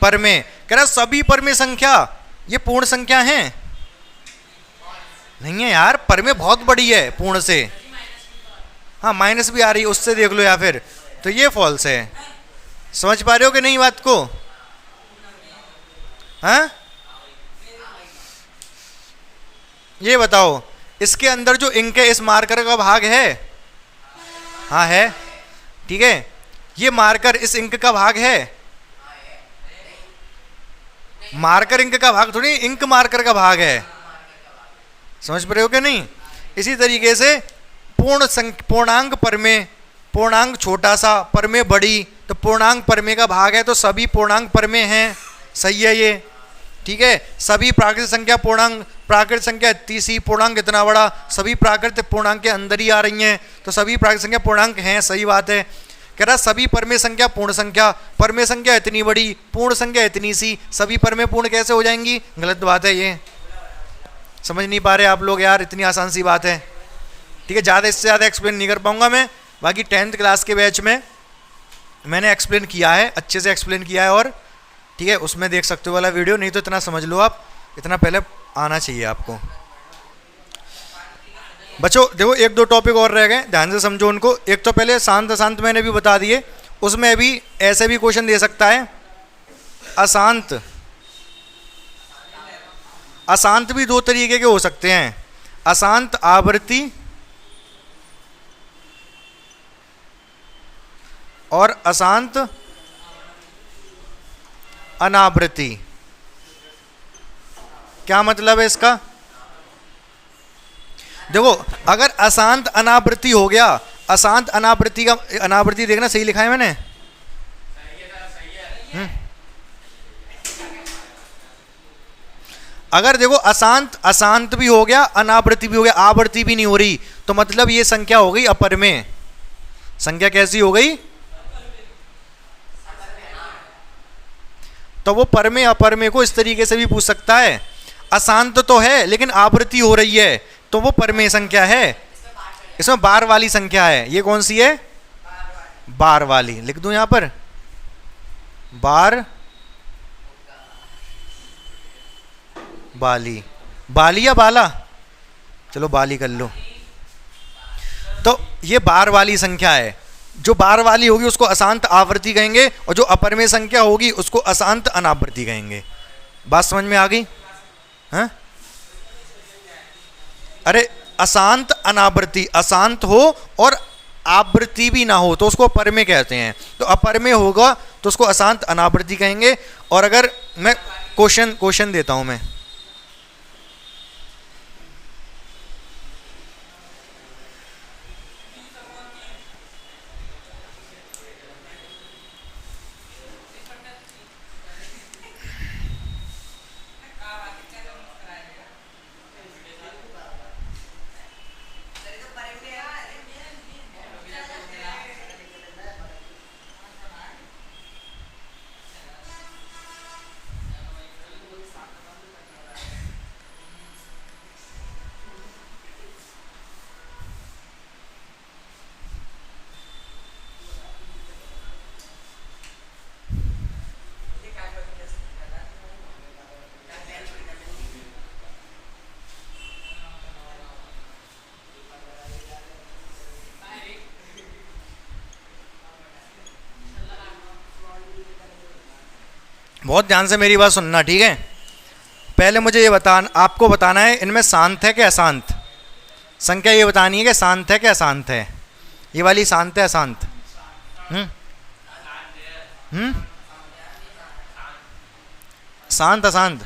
परमेय। कह रहा सभी परमेय संख्या ये पूर्ण संख्या हैं? नहीं है यार, परमेय बहुत बड़ी है पूर्ण से। हाँ माइनस भी आ रही है, उससे देख लो या फिर, तो ये फॉल्स है। समझ पा रहे हो कि नहीं बात को? हाँ ये बताओ, इसके अंदर जो इंक है इस मार्कर का भाग है? हाँ है, ठीक है। ये मार्कर इस इंक का भाग है? मार्कर इंक का भाग थोड़ी, इंक मार्कर का भाग है। समझ पा रहे हो कि नहीं? इसी तरीके से पूर्णांक परमेय, पूर्णांक छोटा सा, परमेय बड़ी, तो पूर्णांक परमेय का भाग है, तो सभी पूर्णांक परमेय हैं। सही है ये, ठीक है। सभी प्राकृतिक संख्या पूर्णांक, प्राकृतिक संख्या इतनी सी, पूर्णांक इतना बड़ा, सभी प्राकृतिक पूर्णांक के अंदर ही आ रही हैं, तो सभी प्राकृतिक संख्या पूर्णांक हैं। सही बात है। कह रहा सभी परमेय संख्या पूर्ण संख्या, परमेय संख्या इतनी बड़ी, पूर्ण संख्या इतनी सी, सभी परमेय पूर्ण कैसे हो जाएंगी? गलत बात है ये। समझ नहीं पा रहे आप लोग यार, इतनी आसान सी बात है। ठीक है, ज़्यादा इससे ज़्यादा एक्सप्लेन नहीं कर पाऊंगा मैं। बाकी 10th क्लास के बैच में मैंने एक्सप्लेन किया है, अच्छे से एक्सप्लेन किया है, और ठीक है उसमें देख सकते हो वाला वीडियो, नहीं तो इतना समझ लो आप, इतना पहले आना चाहिए आपको। बच्चों देखो एक दो टॉपिक और रह गए, ध्यान से समझो उनको। एक तो पहले शांत अशांत मैंने भी बता दिए, उसमें भी ऐसे भी क्वेश्चन दे सकता है। अशांत, अशांत भी दो तरीके के हो सकते हैं, अशांत आवृत्ति और अशांत अनावृत्ति। क्या मतलब है इसका? देखो अगर अशांत अनावृत्ति हो गया अशांत अनावृत्ति का, अनावृत्ति देखना सही लिखा है मैंने। अगर देखो अशांत, अशांत भी हो गया, अनावृत्ति भी हो गया, आवृत्ति भी नहीं हो रही, तो मतलब ये संख्या हो गई अपरमेय। संख्या कैसी हो गई? तो वो परमेय अपरमेय को इस तरीके से भी पूछ सकता है, अशांत तो है लेकिन आवृत्ति हो रही है, तो वो परमेय संख्या है। इसमें बार वाली संख्या है। ये कौन सी है? बार वाली। लिख दूं यहां पर, बार बाली। बाली या बाला? चलो बाली कर लो। तो ये बार वाली संख्या है। जो बार वाली होगी उसको अशांत आवृत्ति कहेंगे, और जो अपरमेय संख्या होगी उसको अशांत अनावृत्ति कहेंगे। बात समझ में आ गई? हाँ? अरे अशांत अनावृत्ति, अशांत हो और आवृत्ति भी ना हो तो उसको अपरमेय कहते हैं। तो अपरमेय होगा तो उसको अशांत अनावृत्ति कहेंगे। और अगर मैं क्वेश्चन देता हूं मैं, बहुत ध्यान से मेरी बात सुनना, ठीक है? पहले मुझे ये आपको बताना है इनमें शांत है कि अशांत। संख्या ये बतानी है कि शांत है कि अशांत है। ये वाली शांत है अशांत? शांत अशांत?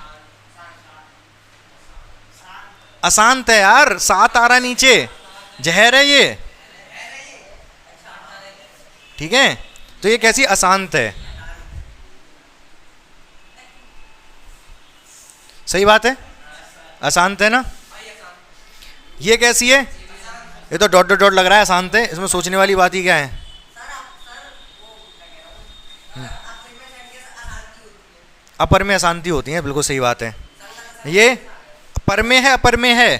अशांत है यार, 7 आ रहा नीचे, जहर है ये, ठीक है? तो ये कैसी अशांत है? सही बात है, अशांत है ना? ये कैसी है? ये तो डॉट डॉट डॉट लग रहा है, अशांत है। इसमें सोचने वाली बात ही क्या है? अपर में अशांति होती है, बिल्कुल सही बात है। ये पर में है, अपर में है,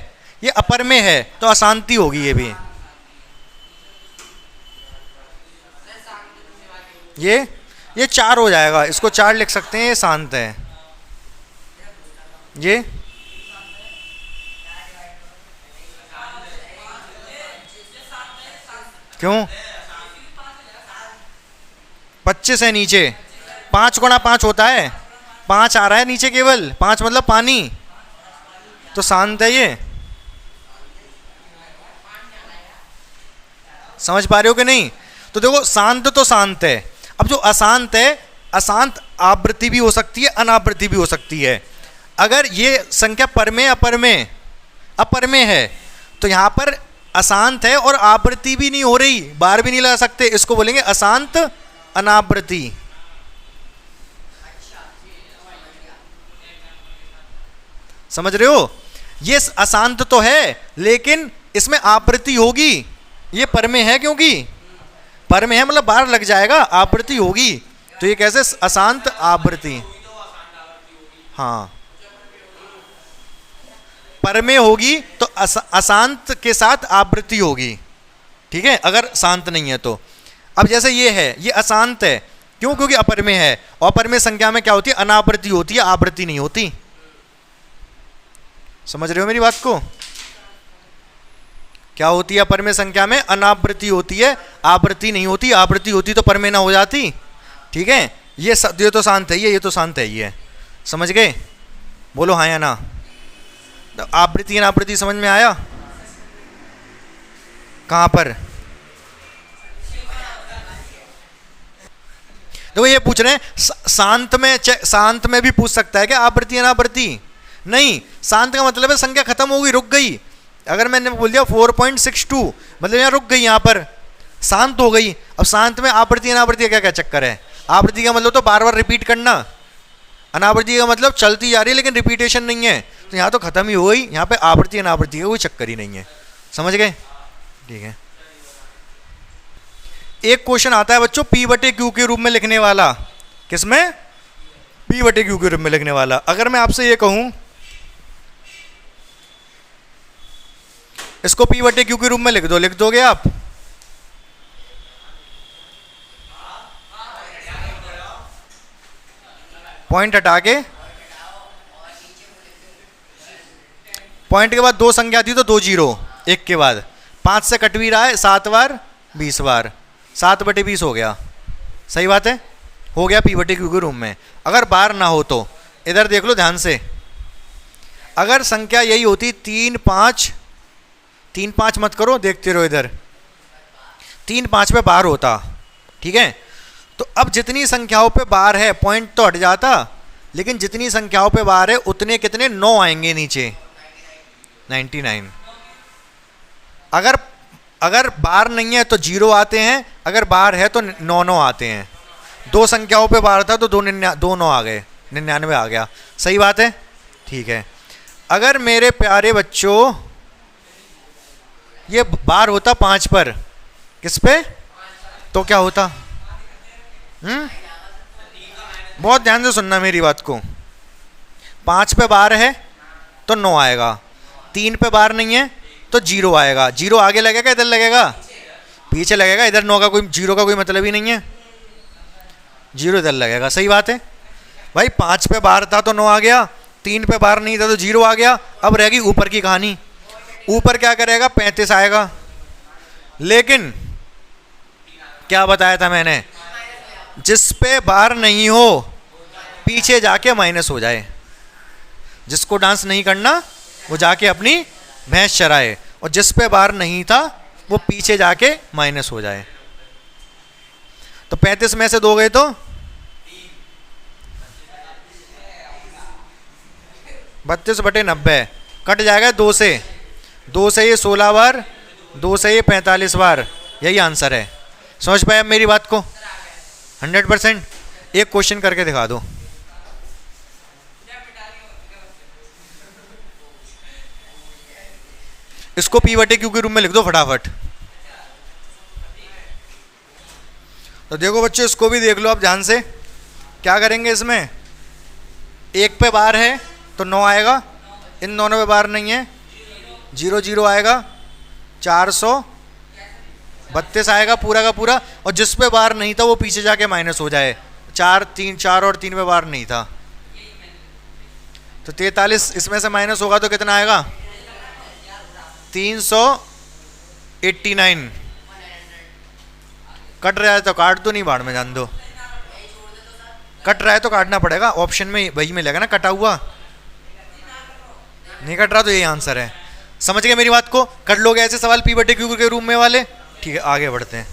ये अपर में है तो अशांति होगी। ये भी ये 4 हो जाएगा, इसको 4 लिख सकते हैं। ये शांत है। ये क्यों? 25 है नीचे, 5 गुणा 5 होता है, 5 आ रहा है नीचे केवल, 5 मतलब पानी, तो शांत है ये। समझ पा रहे हो कि नहीं? तो देखो शांत तो शांत है। अब जो अशांत है, अशांत आवृत्ति भी हो सकती है, अनावृत्ति भी हो सकती है। अगर ये संख्या परमेय अपरमेय अपरमेय है तो यहां पर अशांत है और आवृत्ति भी नहीं हो रही, बार भी नहीं लगा सकते, इसको बोलेंगे अशांत अनावृत्ति। समझ रहे हो? ये अशांत तो है लेकिन इसमें आवृत्ति होगी। ये परमेय है, क्योंकि परमेय है मतलब बार लग जाएगा, आवृत्ति होगी। तो ये कैसे? अशांत आवृत्ति। हाँ, परमेय होगी तो अशांत के साथ आवृत्ति होगी, ठीक है? अगर शांत नहीं है तो। अब जैसे ये है, ये अशांत है, क्यों? क्योंकि अपरमेय है, और अपरमेय संख्या में क्या होती है? अनावृत्ति होती है, आवृत्ति नहीं होती। समझ रहे हो मेरी बात को? क्या होती है अपरमेय संख्या में? अनावृत्ति होती है, आवृत्ति नहीं होती। आवृत्ति होती तो परमेय ना हो जाती, ठीक है? ये तो शांत है, ये तो शांत है। ये समझ गए? बोलो हाँ या ना। तो आवृत्ति अनावृत्ति समझ में आया? कहां पर? देखो ये पूछ रहे हैं शांत में भी पूछ सकता है क्या आवृत्ति अनावृत्ति? नहीं, शांत का मतलब है संख्या खत्म हो गई, रुक गई। अगर मैंने बोल दिया 4.62 मतलब यहाँ रुक गई, यहाँ पर शांत हो गई। अब शांत में आवृत्ति अनावृत्ति का क्या क्या चक्कर है? आवृत्ति का मतलब तो बार बार रिपीट करना, अनावृत्ति का मतलब चलती जा रही है लेकिन रिपीटेशन नहीं है, तो यहाँ तो खत्म ही हो गई। यहाँ पे आवृत्ति अनावृत्ति का कोई चक्कर ही नहीं है, समझ गए? ठीक है। एक क्वेश्चन आता है बच्चों पी बटे क्यू के रूप में लिखने वाला। किसमें? पी बटे क्यू के रूप में लिखने वाला। अगर मैं आपसे ये कहूं इसको पी बटे क्यू के रूप में लिख दो, लिख दोगे आप? पॉइंट हटा के, पॉइंट के बाद दो संख्या थी तो 2 जीरो, एक के बाद 5 से कट भी रहा है, 7 बार 20 बार, 7 बटे 20 हो गया। सही बात है, हो गया पी बटे क्यू के रूप में। अगर बार ना हो तो इधर देख लो ध्यान से, अगर संख्या यही होती 3 5, 3 5 मत करो, देखते रहो इधर, 3 5 पे बार होता, ठीक है? तो अब जितनी संख्याओं पे बार है पॉइंट तो हट जाता, लेकिन जितनी संख्याओं पे बार है उतने कितने 9 आएंगे नीचे, 99। अगर बार नहीं है तो 0 आते हैं, अगर बार है तो 9 9 आते हैं। दो संख्याओं पे बार था तो 2 9 आ गए, 99 आ गया। सही बात है, ठीक है। अगर मेरे प्यारे बच्चों ये बार होता 5 पर, किस पे? तो क्या होता? बहुत ध्यान से सुनना मेरी बात को। 5 पे बार है तो 9 आएगा, 3 पे बार नहीं है तो 0 आएगा। 0 आगे लगेगा इधर लगेगा, पीछे लगेगा, इधर 9 का कोई 0 का कोई मतलब ही नहीं है, 0 इधर लगेगा। सही बात है भाई, 5 पे बार था तो 9 आ गया, 3 पे बार नहीं था तो 0 आ गया। अब रहेगी ऊपर की कहानी। ऊपर क्या करेगा? 35 आएगा, लेकिन क्या बताया था मैंने? जिस पे बार नहीं हो पीछे जाके माइनस हो जाए। जिसको डांस नहीं करना वो जाके अपनी भैंस चराए, और जिस पे बार नहीं था वो पीछे जाके माइनस हो जाए। तो 35 में से 2 गए तो 32 बटे 90 कट जाएगा 2 से, 2 से ये 16 बार, 2 से ये 45 बार, यही आंसर है। समझ पाए अब मेरी बात को? 100%। एक क्वेश्चन करके दिखा दो। इसको पी बटे क्यू के रूप में लिख दो फटाफट। तो देखो बच्चों, इसको भी देख लो आप ध्यान से। क्या करेंगे इसमें? 1 पे बार है तो 9 आएगा, इन दोनों पे बार नहीं है, 0 0 आएगा, 432 आएगा पूरा का पूरा, और जिस पे बार नहीं था वो पीछे जाके माइनस हो जाए। 4 3 4 और 3 पे बार नहीं था तो 43 इसमें से माइनस होगा तो कितना आएगा? 389। कट रहा है तो काट दो, नहीं बाढ़ में जान दो। कट रहा है तो काटना पड़ेगा, ऑप्शन में वही मिलेगा ना कटा हुआ। नहीं कट रहा तो यही आंसर है। समझ गए मेरी बात को? कर लोगे ऐसे सवाल पी बटे क्यू के रूप में वाले? ठीक है, आगे बढ़ते हैं।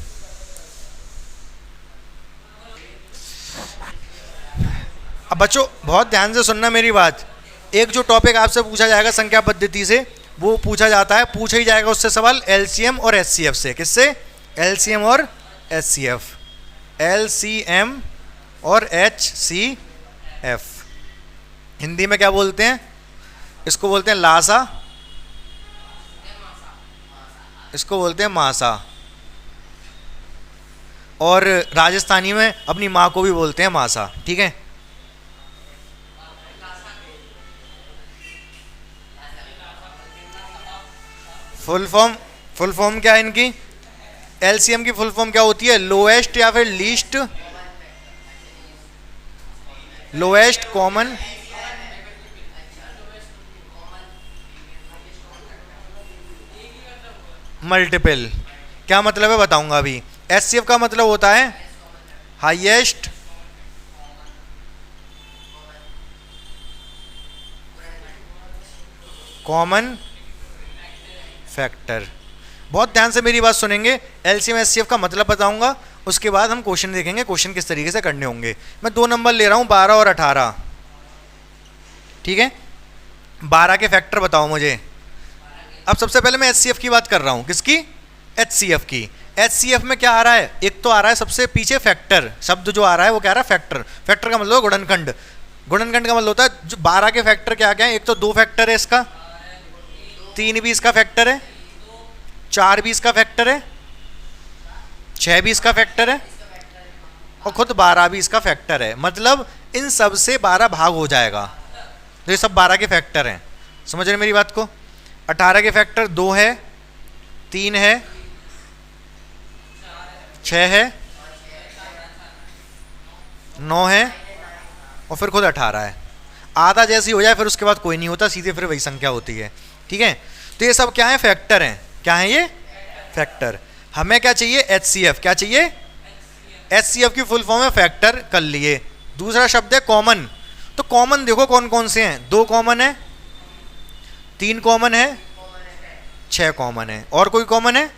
अब बच्चों बहुत ध्यान से सुनना मेरी बात। एक जो टॉपिक आपसे पूछा जाएगा संख्या पद्धति से, वो पूछा जाता है, पूछा ही जाएगा उससे सवाल एलसीएम और एचसीएफ से। किससे? एलसीएम और एचसीएफ। एलसीएम और एचसीएफ हिंदी में क्या बोलते हैं? इसको बोलते हैं लासा, इसको बोलते हैं मासा, और राजस्थानी में अपनी माँ को भी बोलते हैं मासा। ठीक है, फुल फॉर्म क्या है इनकी? एलसीएम की फुल फॉर्म क्या होती है? लोएस्ट या फिर लीस्ट, लोएस्ट कॉमन मल्टीपल। क्या मतलब है बताऊंगा अभी। एचसीएफ का मतलब होता है हाईएस्ट कॉमन फैक्टर। बहुत ध्यान से मेरी बात सुनेंगे। एलसीएम एचसीएफ का मतलब बताऊंगा, उसके बाद हम क्वेश्चन देखेंगे, क्वेश्चन किस तरीके से करने होंगे। मैं 2 नंबर ले रहा हूं, 12 और 18। ठीक है, 12 के फैक्टर बताओ मुझे। अब सबसे पहले मैं एचसीएफ की बात कर रहा हूं। किसकी? एचसीएफ की। HCF में क्या आ रहा है, एक तो आ रहा है सबसे पीछे फैक्टर, शब्द जो आ रहा है वो क्या आ रहा है फैक्टर। फैक्टर का मतलब गुणनखंड, गुणनखंड का मतलब होता है जो 12 के फैक्टर क्या क्या है, एक तो 2 फैक्टर है इसका, 3 भी इसका फैक्टर है, 4 भी इसका फैक्टर है, 6 भी इसका फैक्टर है और खुद 12 भी इसका फैक्टर है। मतलब इन सब से 12 भाग हो जाएगा, तो ये सब 12 के फैक्टर हैं। समझ रहे मेरी बात को। 18 के फैक्टर 2 है, 3 है, 6 है, 9 है और फिर खुद 18 है। आधा जैसी हो जाए फिर उसके बाद कोई नहीं होता, सीधे फिर वही संख्या होती है। ठीक है, तो ये सब क्या है, फैक्टर हैं। क्या है ये, फैक्टर। हमें क्या चाहिए, HCF। क्या चाहिए, HCF की फुल फॉर्म है फैक्टर, कर लिए। दूसरा शब्द है कॉमन। तो कॉमन देखो कौन कौन से हैं, 2 कॉमन है, 3 कॉमन है, 6 कॉमन है, और कोई कॉमन है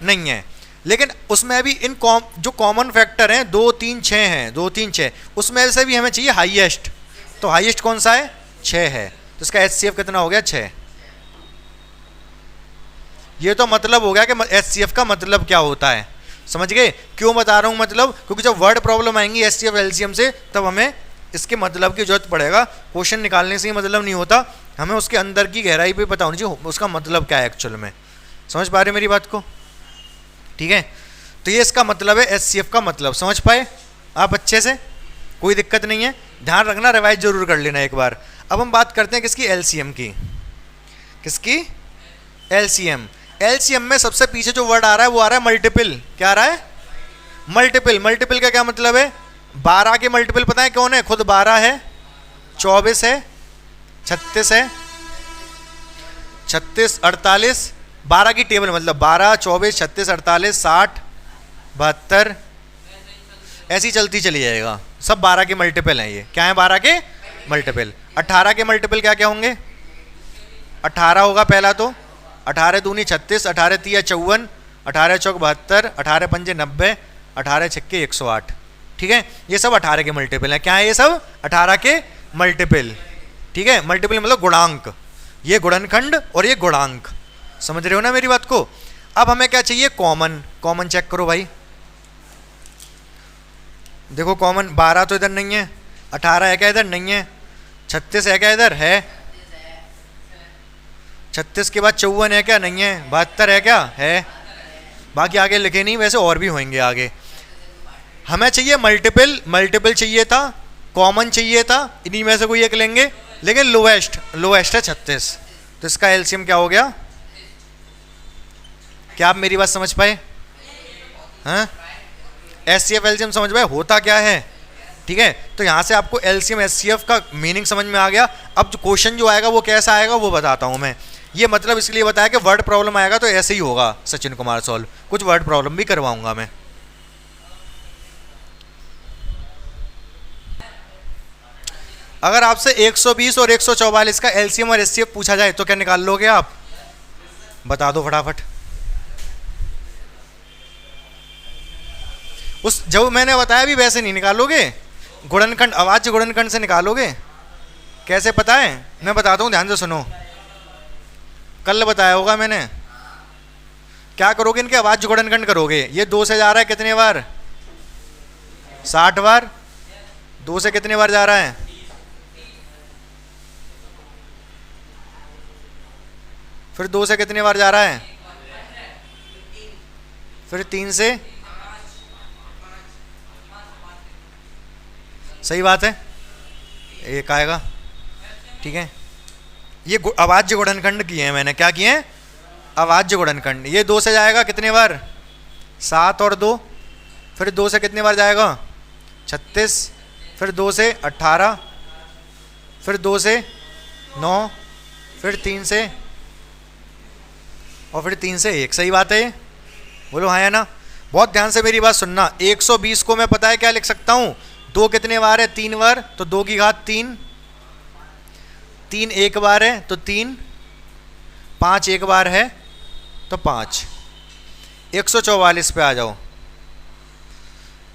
नहीं है। लेकिन उसमें भी इन जो कॉमन फैक्टर हैं 2 3 6 हैं, 2 3 6, उसमें से भी हमें चाहिए हाईएस्ट। तो हाईएस्ट कौन सा है, 6 है। तो इसका HCF कितना हो गया, 6। ये तो मतलब हो गया कि HCF का मतलब क्या होता है। समझ गए क्यों बता रहा हूँ, मतलब क्योंकि जब वर्ड प्रॉब्लम आएंगी HCF LCM से तब हमें इसके मतलब की जरूरत पड़ेगा। क्वेश्चन निकालने से ही मतलब नहीं होता, हमें उसके अंदर की गहराई पे पता होनी चाहिए उसका मतलब क्या है एक्चुअल में। समझ पा रहे मेरी बात को। ठीक है, तो ये इसका मतलब है, HCF का मतलब समझ पाए आप अच्छे से, कोई दिक्कत नहीं है। ध्यान रखना, रिवाइज जरूर कर लेना एक बार। अब हम बात करते हैं किसकी, LCM की। किसकी, LCM। LCM में सबसे पीछे जो वर्ड आ रहा है वो आ रहा है मल्टीपल। क्या आ रहा है, मल्टीपल। मल्टीपल का क्या मतलब है, 12 के मल्टीपल पता है कौन है, खुद 12 है, 24 है, 36 है, 36 48, 12 की टेबल मतलब 12 24 36 48 60 72, ऐसी चलती चली जाएगा। सब 12 के मल्टीपल हैं ये। क्या है, 12 के मल्टीपल। 18 के मल्टीपल क्या क्या होंगे, 18 होगा पहला तो, 18 दूनी 36, 18 तिया 54, 18 चौक 72, 18 पंजे 90, 18 छक्के 108। ठीक है, ये सब 18 के मल्टीपल हैं। क्या है, ये सब 18 के मल्टीपल। ठीक है, मल्टीपल मतलब गुणांक, ये गुणनखंड और ये गुणांक। समझ रहे हो ना मेरी बात को। अब हमें क्या चाहिए, कॉमन। कॉमन चेक करो भाई, देखो कॉमन 12 तो इधर नहीं है, 18 है क्या इधर, नहीं है, 36 है क्या इधर, है, 36 के बाद 54 है क्या, नहीं है, 72 है क्या, है, बाकी आगे लिखे नहीं, वैसे और भी होंगे आगे। हमें चाहिए मल्टीपल, मल्टीपल चाहिए था, कॉमन चाहिए था, इन्हीं में से कोई एक लेंगे, लेकिन लोएस्ट, लोएस्ट है 36। तो इसका एलसीएम क्या हो गया, क्या आप मेरी बात समझ पाए, हाँ। एचसीएफ एलसीएम समझ पाए होता क्या है, ठीक है। तो यहाँ से आपको एलसीएम एचसीएफ का मीनिंग समझ में आ गया। अब जो क्वेश्चन जो आएगा वो कैसा आएगा वो बताता हूँ मैं। ये मतलब इसलिए बताया कि वर्ड प्रॉब्लम आएगा तो ऐसे ही होगा सचिन कुमार सॉल्व, कुछ वर्ड प्रॉब्लम भी करवाऊंगा मैं। अगर आपसे 120 और 144 का एलसीएम और एचसीएफ पूछा जाए तो क्या निकाल लोगे आप, बता दो फटाफट। उस जो मैंने बताया भी वैसे नहीं निकालोगे, गुणनखंड अवाच्य गुणनखंड से निकालोगे। कैसे पता है, मैं बताता हूँ, ध्यान से सुनो। कल बताया होगा मैंने। क्या करोगे, इनके अवाच्य गुणनखंड करोगे। ये 2 से जा रहा है कितने बार, 60 बार। 2 से कितने बार जा रहा है, फिर 2 से कितने बार जा रहा है, फिर 3 से, सही बात है, एक आएगा, ठीक है। ये अवाच्य गुणनखंड किए हैं मैंने, क्या किए हैं, अवाच्य गुणनखंड। ये 2 से जाएगा कितने बार, 7 और 2, फिर 2 से कितने बार जाएगा, 36, फिर 2 से 18, फिर 2 से 9, फिर 3 से, और फिर 3 से 1। सही बात है ये, बोलो हाँ या ना। बहुत ध्यान से मेरी बात सुनना। 120 को मैं पता है क्या लिख सकता हूँ, 2 कितने बार है, 3 बार, तो 2 की घात 3, 3 एक बार है तो 3, 5 एक बार है तो 5। 144 पे आ जाओ।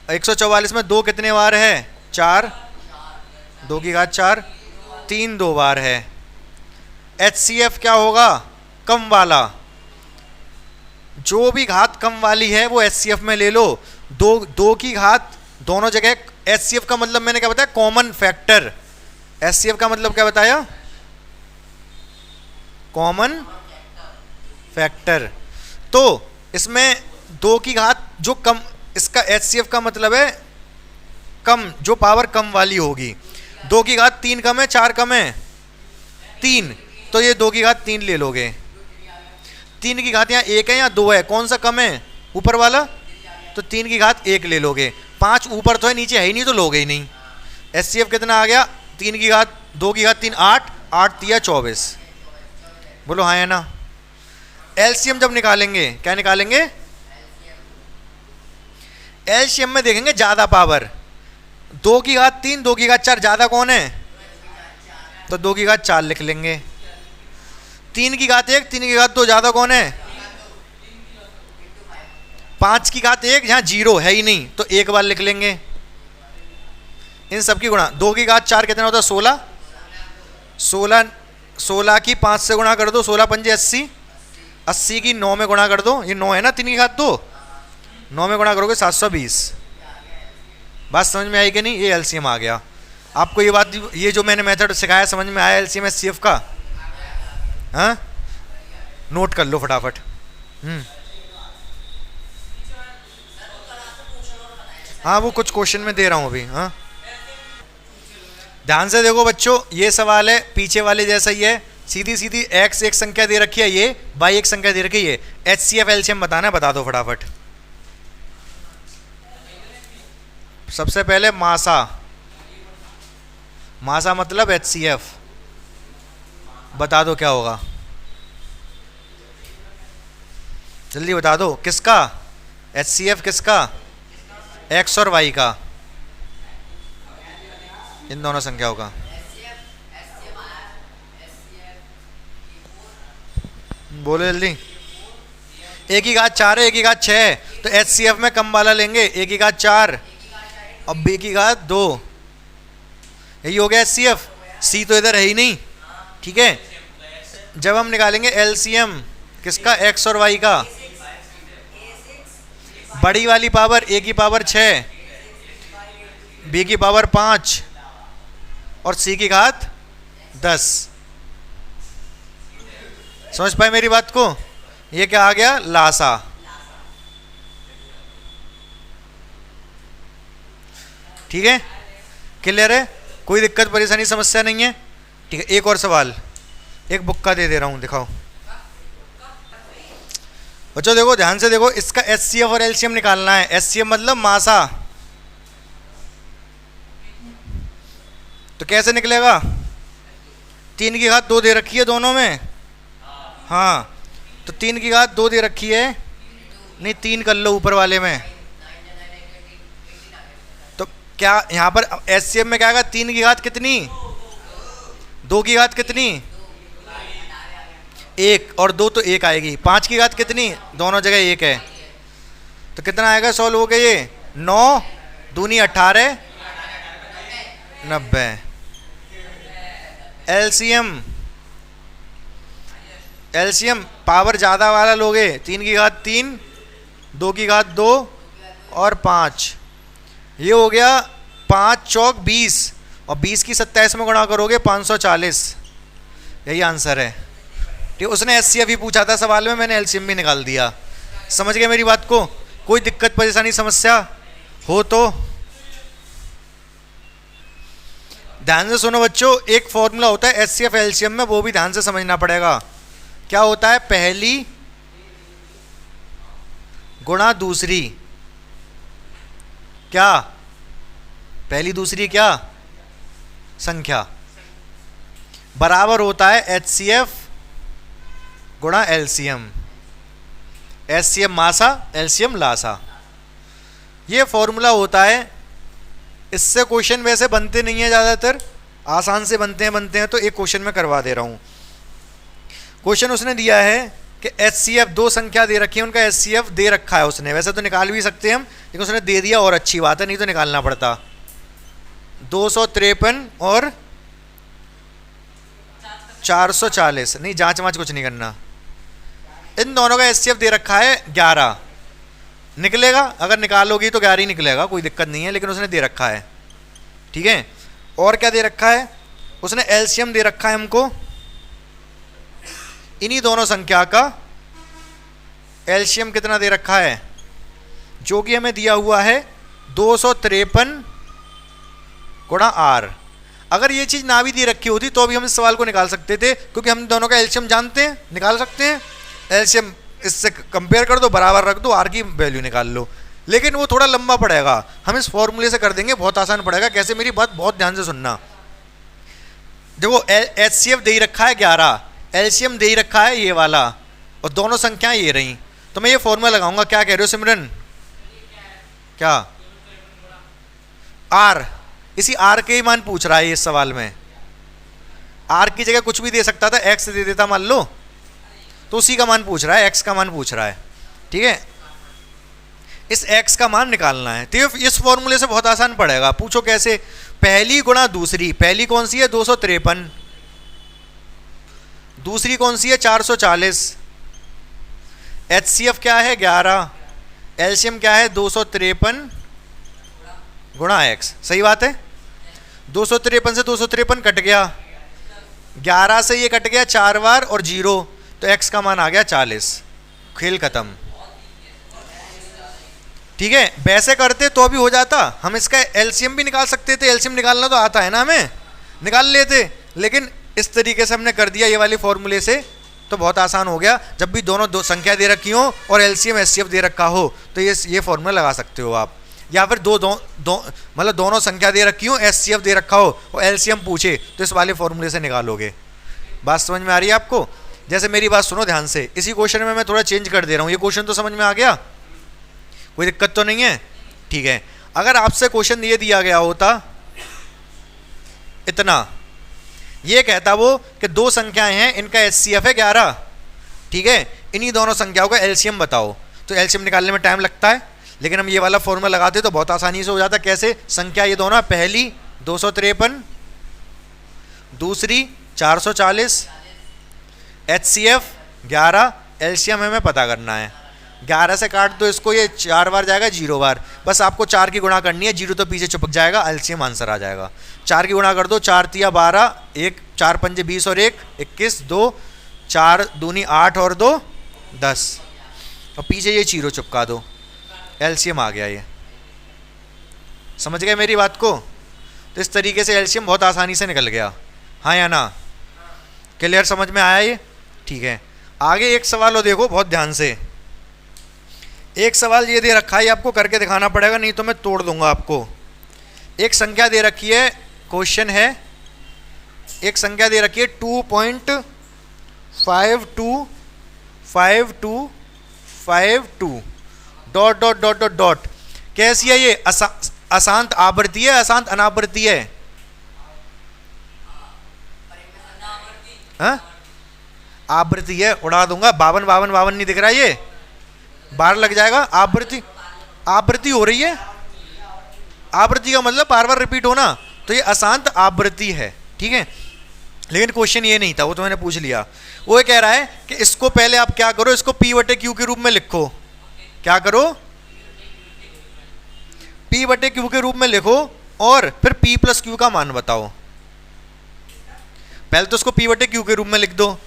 144 में 2 कितने बार है, 4, 2 की घात 4, 3 2 बार है। HCF क्या होगा, कम वाला, जो भी घात कम वाली है वो HCF में ले लो। दो की घात दोनों जगह, HCF का मतलब मैंने क्या बताया, कॉमन फैक्टर। HCF का मतलब क्या बताया, कॉमन फैक्टर। तो इसमें दो की घात जो कम, इसका HCF का मतलब है कम, जो पावर कम वाली होगी। दो की घात 3 कम है, 4 कम है 3, तो ये दो की घात 3 ले लोगे। 3 की घात यहाँ 1 है या 2 है, कौन सा कम है, ऊपर वाला, तो 3 की घात 1 ले लोगे। 5 ऊपर तो है, नीचे है ही नहीं, तो लोगे ही नहीं। HCF कितना आ गया, 3 की घात 2 की घात 3 8, 8 3 24। बोलो हाँ है ना। LCM जब निकालेंगे, क्या निकालेंगे, LCM में देखेंगे ज्यादा पावर। 2 की घात 3 2 की घात 4 ज्यादा कौन है, तो 2 की घात 4 लिख लेंगे। 3 की घात 1 3 की घात 2 ज्यादा कौन है, 5 की घात 1 यहाँ 0 है ही नहीं, तो एक बार लिख लेंगे। इन सब की गुणा, 2 की घात 4 कितना होता है, 16। 16 की 5 से गुणा कर दो, 16 पंजे 80। 80 की 9 में गुणा कर दो, ये 9 है ना, 3 की घात 2, 9 में गुणा करोगे 720। बात समझ में आई कि नहीं, ये LCM आ गया। आपको ये बात, ये जो मैंने मेथड सिखाया समझ में आया LCM HCF का, हाँ नोट कर लो फटाफट। हाँ वो कुछ क्वेश्चन में दे रहा हूँ अभी। हाँ ध्यान से देखो बच्चों, ये सवाल है पीछे वाले जैसा ही है, सीधी सीधी x एक संख्या दे रखी है, ये y एक संख्या दे रखी है, HCF LCM बताना है, बता दो फटाफट। सबसे पहले मासा, मासा मतलब HCF, बता दो क्या होगा, जल्दी बता दो। किसका HCF, किसका, x और y का, इन दोनों संख्याओं का। बोलो जल्दी। एक की घात 4 है, एक की घात 6 है, तो HCF में कम वाला लेंगे, एक की घात 4 और b की घात 2, यही हो गया HCF। c तो इधर है ही नहीं, ठीक है। जब हम निकालेंगे LCM किसका, x और y का, बड़ी वाली पावर a की पावर 6, b की पावर 5 और c की घात 10। समझ पाए मेरी बात को, ये क्या आ गया, लासा। ठीक है, क्लियर है, कोई दिक्कत परेशानी समस्या नहीं है। ठीक है, एक और सवाल, एक बुक्का दे दे रहा हूं, दिखाओ बच्चों। देखो ध्यान से देखो, इसका HCF और LCM निकालना है। HCF मतलब मासा, तो कैसे निकलेगा, 3 की घात 2 दे रखी है दोनों में, हाँ तो 3 की घात 2 दे रखी है, नहीं 3 कर लो ऊपर वाले में, तो क्या यहाँ पर HCF में क्या आएगा, 3 की घात कितनी, 2 की घात कितनी, 1 और 2 तो 1 आएगी। 5 की घात कितनी, दोनों जगह 1 है, तो कितना आएगा, सॉल्व हो गया ये, 9 दूनी 18 90। LCM पावर ज़्यादा वाला लोगे, 3 की घात 3 2 की घात 2 और 5, ये हो गया 5 चौक 20 और 20 की 27 में गुणा करोगे 540, यही आंसर है। ठीक, उसने HCF ही पूछा था सवाल में, मैंने LCM भी निकाल दिया। समझ गए मेरी बात को, कोई दिक्कत परेशानी समस्या हो तो ध्यान से सुनो बच्चों। एक फॉर्मूला होता है HCF LCM में, वो भी ध्यान से समझना पड़ेगा। क्या होता है, पहली गुणा दूसरी, क्या पहली दूसरी क्या संख्या, बराबर होता है HCF गुणा LCM। HCM मासा, LCM लासा, ये फॉर्मूला होता है। इससे क्वेश्चन वैसे बनते नहीं है, ज़्यादातर आसान से बनते हैं, तो एक क्वेश्चन में करवा दे रहा हूँ। क्वेश्चन उसने दिया है कि HCF, दो संख्या दे रखी है, उनका HCF दे रखा है उसने, वैसे तो निकाल भी सकते हैं हम, लेकिन उसने दे दिया और अच्छी बात है, नहीं तो निकालना पड़ता। 253 और 440, नहीं जांच वाँच कुछ नहीं करना, इन दोनों का एचसीएफ दे रखा है 11, निकलेगा अगर निकालोगी तो 11 ही निकलेगा, कोई दिक्कत नहीं है, लेकिन उसने दे रखा है, ठीक है। और क्या दे रखा है, उसने एलसीएम दे रखा है हमको, इन्हीं दोनों संख्या का एलसीएम कितना दे रखा है, जो कि हमें दिया हुआ है 253 गुणा आर। अगर ये चीज़ ना भी दे रखी होती तो भी हम इस सवाल को निकाल सकते थे, क्योंकि हम दोनों का एलसीएम जानते हैं, निकाल सकते हैं। एलसीएम इससे कंपेयर कर दो, बराबर रख दो, आर की वैल्यू निकाल लो। लेकिन वो थोड़ा लंबा पड़ेगा, हम इस फॉर्मूले से कर देंगे, बहुत आसान पड़ेगा। कैसे, मेरी बात बहुत ध्यान से सुनना। देखो एचसीएफ दे ही रखा है 11, एलसीएम दे ही रखा है ये वाला, और दोनों संख्याएं ये रही, तो मैं ये फॉर्मूला लगाऊंगा। क्या कह रहे हो सिमरन? क्या? आर, इसी आर के ही मान पूछ रहा है इस सवाल में। आर की जगह कुछ भी दे सकता था, एक्स दे देता मान लो, तो उसी का मान पूछ रहा है, एक्स का मान पूछ रहा है, ठीक है। इस एक्स का मान निकालना है, तो इस फॉर्मूले से बहुत आसान पड़ेगा। पूछो कैसे? पहली गुणा दूसरी, पहली कौन सी है 253, दूसरी कौन सी है 440, एचसीएफ क्या है 11, एलसीएम क्या है 253 गुणा एक्स। सही बात है। 253 से 253 कट गया, 11 से ये कट गया 4 बार और 0, तो एक्स का मान आ गया 40। खेल खत्म, ठीक है। वैसे करते तो अभी हो जाता, हम इसका एलसीएम भी निकाल सकते थे, एलसीएम निकालना तो आता है ना हमें, निकाल लेते, लेकिन इस तरीके से हमने कर दिया ये वाले फॉर्मूले से, तो बहुत आसान हो गया। जब भी दो संख्या दे रखी हो और एलसीएम एचसीएफ दे रखा हो, तो ये फॉर्मूला लगा सकते हो आप। या फिर मतलब दोनों संख्या दे रखी हो, एचसीएफ दे रखा हो और एलसीएम पूछे, तो इस वाले फॉर्मूले से निकालोगे। बात समझ में आ रही है आपको? जैसे मेरी बात सुनो ध्यान से, इसी क्वेश्चन में मैं थोड़ा चेंज कर दे रहा हूँ। ये क्वेश्चन तो समझ में आ गया, कोई दिक्कत तो नहीं है, ठीक है। अगर आपसे क्वेश्चन ये दिया गया होता इतना, ये कहता वो कि दो संख्याएं हैं, इनका एचसीएफ है 11, ठीक है, इन्हीं दोनों संख्याओं का एलसीएम बताओ, तो एलसीएम निकालने में टाइम लगता है, लेकिन हम ये वाला फॉर्मूला लगाते तो बहुत आसानी से हो जाता। कैसे? संख्या ये दोनों, पहली 253, दूसरी 440, एचसीएफ 11, एलसीएम हमें पता करना है। 11 से काट दो इसको, ये 4 बार जाएगा 0 बार, बस आपको 4 की गुणा करनी है, 0 तो पीछे चिपक जाएगा, एलसीएम आंसर आ जाएगा। 4 की गुणा कर दो, 4 तिया 12, 1 4 पंजे 20 और 1 21, 2 4 दूनी 8 और 2 10, और पीछे ये 0 चिपका दो, एलसीएम आ गया। ये समझ गए मेरी बात को? तो इस तरीके से एलसीएम बहुत आसानी से निकल गया, हाँ या ना? क्लियर, समझ में आया ये? ठीक है। आगे एक सवाल हो, देखो बहुत ध्यान से। एक सवाल ये दे रखा है, आपको करके दिखाना पड़ेगा, नहीं तो मैं तोड़ दूंगा आपको। एक संख्या दे रखी है, क्वेश्चन है, एक संख्या दे रखी है 2.525252 dot dot dot dot dot. कैसी है ये? अशांत आवृत्ति है, अशांत अनावृत्ति है? हाँ, आवृत्ति है, उड़ा दूंगा। 52 52 52 नहीं दिख रहा, ये 12 लग जाएगा। आवृत्ति, आवृत्ति हो रही है, आवृत्ति का मतलब बार बार रिपीट होना, तो ये अशांत आवृत्ति है, ठीक है। लेकिन क्वेश्चन ये नहीं था, वो तो मैंने पूछ लिया। वो ये कह रहा है कि इसको पहले आप क्या करो, इसको P बटे Q के रूप में लिखो। क्या करो? P बटे Q के रूप में लिखो, और फिर P प्लस Q का मान बताओ। पहले तो इसको P बटे Q के रूप में लिख दो,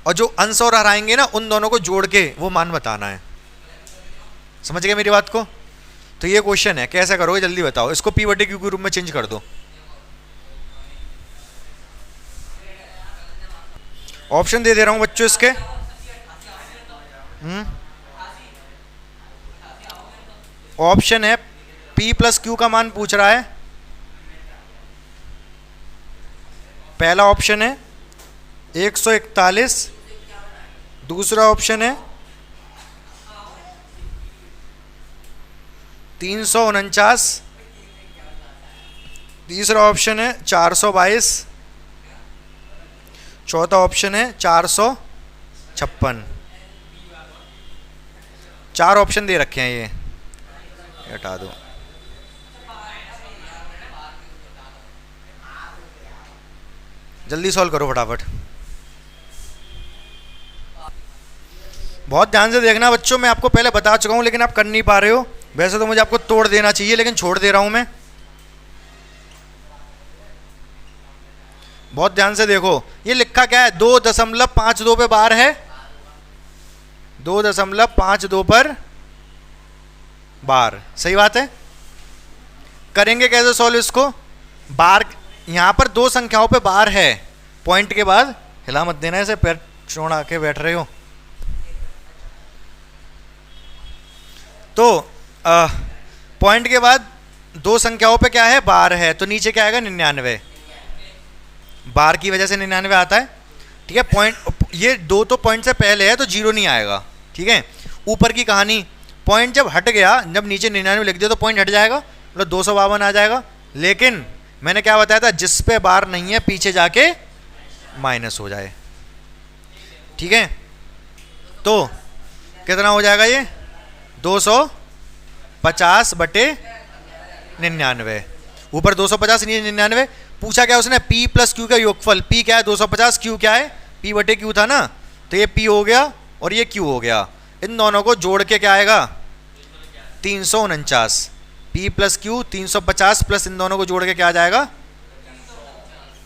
और जो अंश और हर आएंगे ना, उन दोनों को जोड़ के वो मान बताना है। समझ गए मेरी बात को? तो ये क्वेश्चन है, कैसे करोगे जल्दी बताओ। इसको P बटे Q के रूप में चेंज कर दो। ऑप्शन दे रहा हूं बच्चों इसके। ऑप्शन है, P प्लस Q का मान पूछ रहा है। पहला ऑप्शन है 141, दूसरा ऑप्शन है 349, तीसरा ऑप्शन है 422, चौथा ऑप्शन है 456। 4 ऑप्शन दे रखे हैं, ये हटा दो। जल्दी सॉल्व करो फटाफट। बहुत ध्यान से देखना बच्चों, मैं आपको पहले बता चुका हूँ लेकिन आप कर नहीं पा रहे हो। वैसे तो मुझे आपको तोड़ देना चाहिए लेकिन छोड़ दे रहा हूँ मैं। बहुत ध्यान से देखो, ये लिखा क्या है, 2.52 पे बार है, 2.52 पर बार, सही बात है। करेंगे कैसे सॉल्व इसको, बार यहां पर दो संख्याओं पे बार है, पॉइंट के बाद हिला मत देना ऐसे, पैर चौड़ा के बैठ रहे हो। तो पॉइंट के बाद दो संख्याओं पे क्या है, बार है, तो नीचे क्या आएगा 99, बार की वजह से 99 आता है, ठीक है। पॉइंट ये दो तो पॉइंट से पहले है तो जीरो नहीं आएगा, ठीक है। ऊपर की कहानी, पॉइंट जब हट गया, जब नीचे 99 लिख दिया तो पॉइंट हट जाएगा, मतलब 252 आ जाएगा। लेकिन मैंने क्या बताया था, जिस पे बार नहीं है पीछे जाके माइनस हो जाए, ठीक है। तो कितना हो जाएगा ये, 250 बटे 99, ऊपर 250 नीचे 99। पूछा क्या उसने, P प्लस Q का योगफल, P क्या है 250, Q क्या है P बटे Q था ना, तो ये P हो गया और ये Q हो गया, इन दोनों को जोड़ के क्या आएगा 349, P प्लस Q 350 प्लस इन दोनों को जोड़ के क्या आ जाएगा,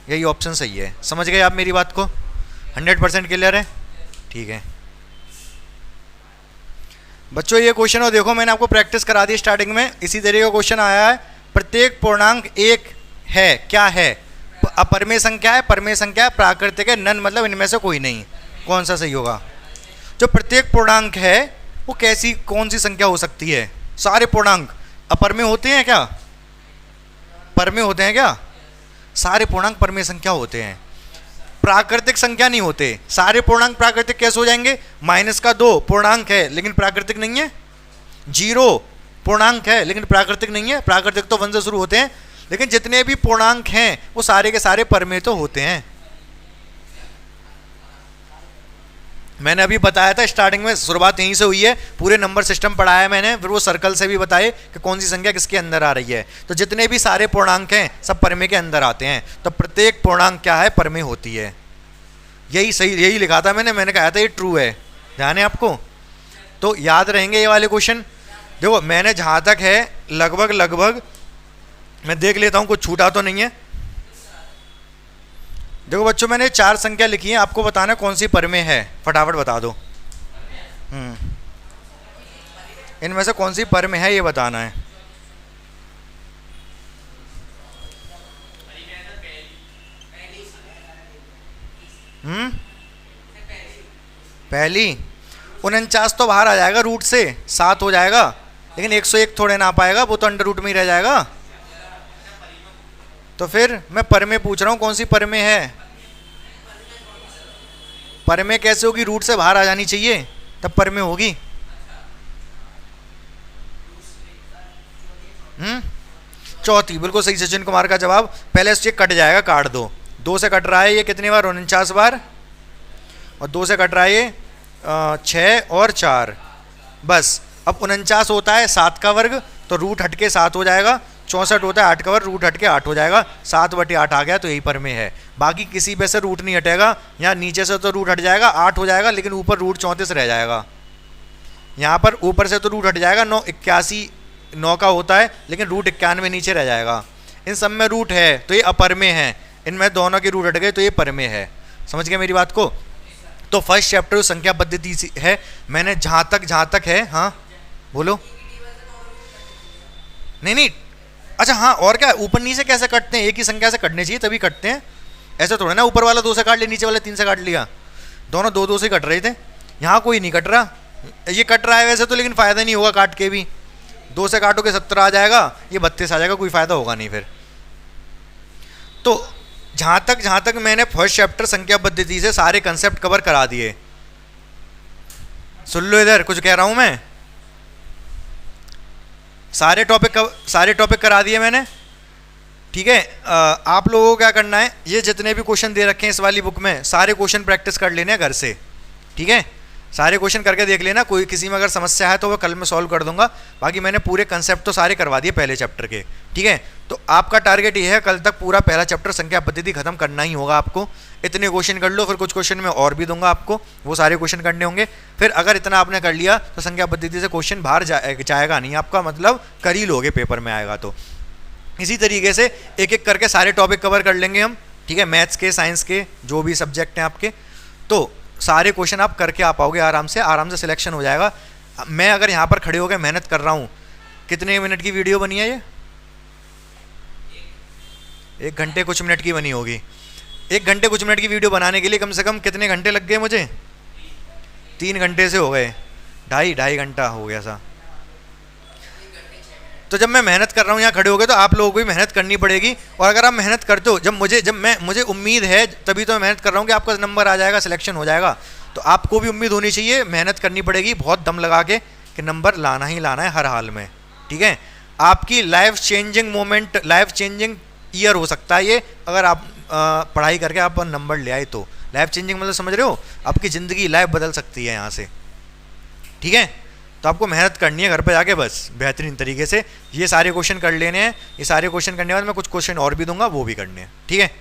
यही ऑप्शन सही है। समझ गए आप मेरी बात को, 100% क्लियर है, ठीक है बच्चों। ये क्वेश्चन हो देखो, मैंने आपको प्रैक्टिस करा दी स्टार्टिंग में, इसी तरीके का क्वेश्चन आया है। प्रत्येक पूर्णांक एक है, क्या है, अपरमेय संख्या है, परमेय संख्या है, प्राकृतिक है, नन मतलब इनमें से कोई नहीं, कौन सा सही होगा। जो प्रत्येक पूर्णांक है वो कैसी कौन सी संख्या हो सकती है, सारे पूर्णांक अपरमेय होते हैं क्या, परमेय होते हैं क्या, सारे पूर्णांक परमेय संख्या होते हैं, प्राकृतिक संख्या नहीं होते। सारे पूर्णांक प्राकृतिक कैसे हो जाएंगे, -2 पूर्णांक है लेकिन प्राकृतिक नहीं है, 0 पूर्णांक है लेकिन प्राकृतिक नहीं है, प्राकृतिक तो 1 से शुरू होते हैं, लेकिन जितने भी पूर्णांक हैं वो सारे के सारे परमेय तो होते हैं। मैंने अभी बताया था स्टार्टिंग में, शुरुआत यहीं से हुई है, पूरे नंबर सिस्टम पढ़ाया मैंने, फिर वो सर्कल से भी बताए कि कौन सी संख्या किसके अंदर आ रही है। तो जितने भी सारे पूर्णांक हैं सब परमेय के अंदर आते हैं, तो प्रत्येक पूर्णांक क्या है, परमेय होती है। यही सही, यही लिखा था मैंने कहा था ये ट्रू है, ध्यान है आपको। तो याद रहेंगे ये वाले क्वेश्चन। देखो मैंने जहाँ तक है लगभग मैं देख लेता हूँ कुछ छूटा तो नहीं है। देखो बच्चों मैंने 4 संख्या लिखी है, आपको बताना कौन सी परमेय है, फटाफट बता दो। इनमें से कौन सी परमेय है ये बताना है। पहली 49 तो बाहर आ जाएगा रूट से, 7 हो जाएगा, लेकिन 101 थोड़े ना पाएगा, वो तो अंडर रूट में ही रह जाएगा। तो फिर मैं परमेय पूछ रहा हूँ कौन सी परमेय है। परमेय कैसे होगी, रूट से बाहर आ जानी चाहिए तब परमेय होगी। चौथी, बिल्कुल सही सचिन कुमार का जवाब। पहले से कट जाएगा, काट दो, 2 से कट रहा है ये कितनी बार, 49 बार, और 2 से कट रहा है ये 6 और 4, बस। अब 49 होता है 7 का वर्ग, तो रूट हटके 7 हो जाएगा। 64 होता है 8 का वर्ग, रूट हटके 8 हो जाएगा। 7/8 आ गया, तो यही परमेय है। बाकी किसी पे से रूट नहीं हटेगा, यहाँ नीचे से तो रूट हट जाएगा 8 हो जाएगा, लेकिन ऊपर रूट 34 रह जाएगा। यहाँ पर ऊपर से तो रूट हट जाएगा, 9 का होता है, लेकिन रूट 91 नीचे रह जाएगा। इन सब में रूट है तो ये अपरमेय है, इनमें दोनों के रूट हट गए तो ये परमेय है। समझ गए मेरी बात को। तो फर्स्ट चैप्टर संख्या पद्धति है, मैंने जहाँ तक है, हाँ बोलो। नहीं, अच्छा हाँ, और क्या, ऊपर नीचे कैसे कटते हैं, एक ही संख्या से कटने चाहिए तभी कटते हैं, ऐसे थोड़ा ना ऊपर वाला 2 से काट लिया, नीचे वाला 3 से काट लिया, दोनों 2 से कट रहे थे। यहाँ कोई नहीं कट रहा, ये कट रहा है वैसे तो, लेकिन फ़ायदा नहीं होगा काट के भी। 2 से काटोगे 17 आ जाएगा, ये 32 आ जाएगा, कोई फ़ायदा होगा नहीं फिर। तो जहाँ तक मैंने फर्स्ट चैप्टर संख्या पद्धति से सारे कंसेप्ट कवर करा दिए। सुन लो इधर, कुछ कह रहा हूँ मैं, सारे टॉपिक करा दिए मैंने, ठीक है। आप लोगों को क्या करना है, ये जितने भी क्वेश्चन दे रखे हैं इस वाली बुक में, सारे क्वेश्चन प्रैक्टिस कर लेने हैं घर से, ठीक है। सारे क्वेश्चन करके देख लेना, कोई किसी में अगर समस्या है तो वो कल मैं सॉल्व कर दूंगा। बाकी मैंने पूरे कंसेप्ट तो सारे करवा दिए पहले चैप्टर के, ठीक है। तो आपका टारगेट ये है कल तक पूरा पहला चैप्टर संख्या पद्धति खत्म करना ही होगा आपको। इतने क्वेश्चन कर लो, फिर कुछ क्वेश्चन मैं और भी दूंगा आपको, वो सारे क्वेश्चन करने होंगे। फिर अगर इतना आपने कर लिया तो संख्या पद्धति से क्वेश्चन बाहर जाएगा नहीं आपका, मतलब कर ही लोगे पेपर में आएगा। तो इसी तरीके से एक एक करके सारे टॉपिक कवर कर लेंगे हम, ठीक है। मैथ्स के, साइंस के, जो भी सब्जेक्ट हैं आपके, तो सारे क्वेश्चन आप करके आ पाओगे आराम से सिलेक्शन हो जाएगा। मैं अगर यहाँ पर खड़े होकर मेहनत कर रहा हूँ, कितने मिनट की वीडियो बनी है ये? 1 घंटे कुछ मिनट की बनी होगी। 1 घंटे कुछ मिनट की वीडियो बनाने के लिए कम से कम कितने घंटे लग गए मुझे? 3 घंटे से हो गए, ढाई घंटा हो गया सा। तो जब मैं मेहनत कर रहा हूँ यहाँ खड़े हो गए, तो आप लोगों को भी मेहनत करनी पड़ेगी। और अगर आप मेहनत करते हो, मुझे उम्मीद है, तभी तो मैं मेहनत कर रहा हूँ कि आपका नंबर आ जाएगा, सिलेक्शन हो जाएगा। तो आपको भी उम्मीद होनी चाहिए, मेहनत करनी पड़ेगी बहुत दम लगा के, कि नंबर लाना ही लाना है हर हाल में, ठीक है। आपकी life changing moment, life changing year हो सकता है ये, अगर आप पढ़ाई करके आप नंबर ले आए तो। लाइफ चेंजिंग मतलब समझ रहे हो, आपकी ज़िंदगी, लाइफ बदल सकती है यहाँ से, ठीक है। तो आपको मेहनत करनी है घर पे जाके बस बेहतरीन तरीके से। ये सारे क्वेश्चन कर लेने हैं, ये सारे क्वेश्चन करने के बाद मैं कुछ क्वेश्चन और भी दूंगा, वो भी करने हैं, ठीक है।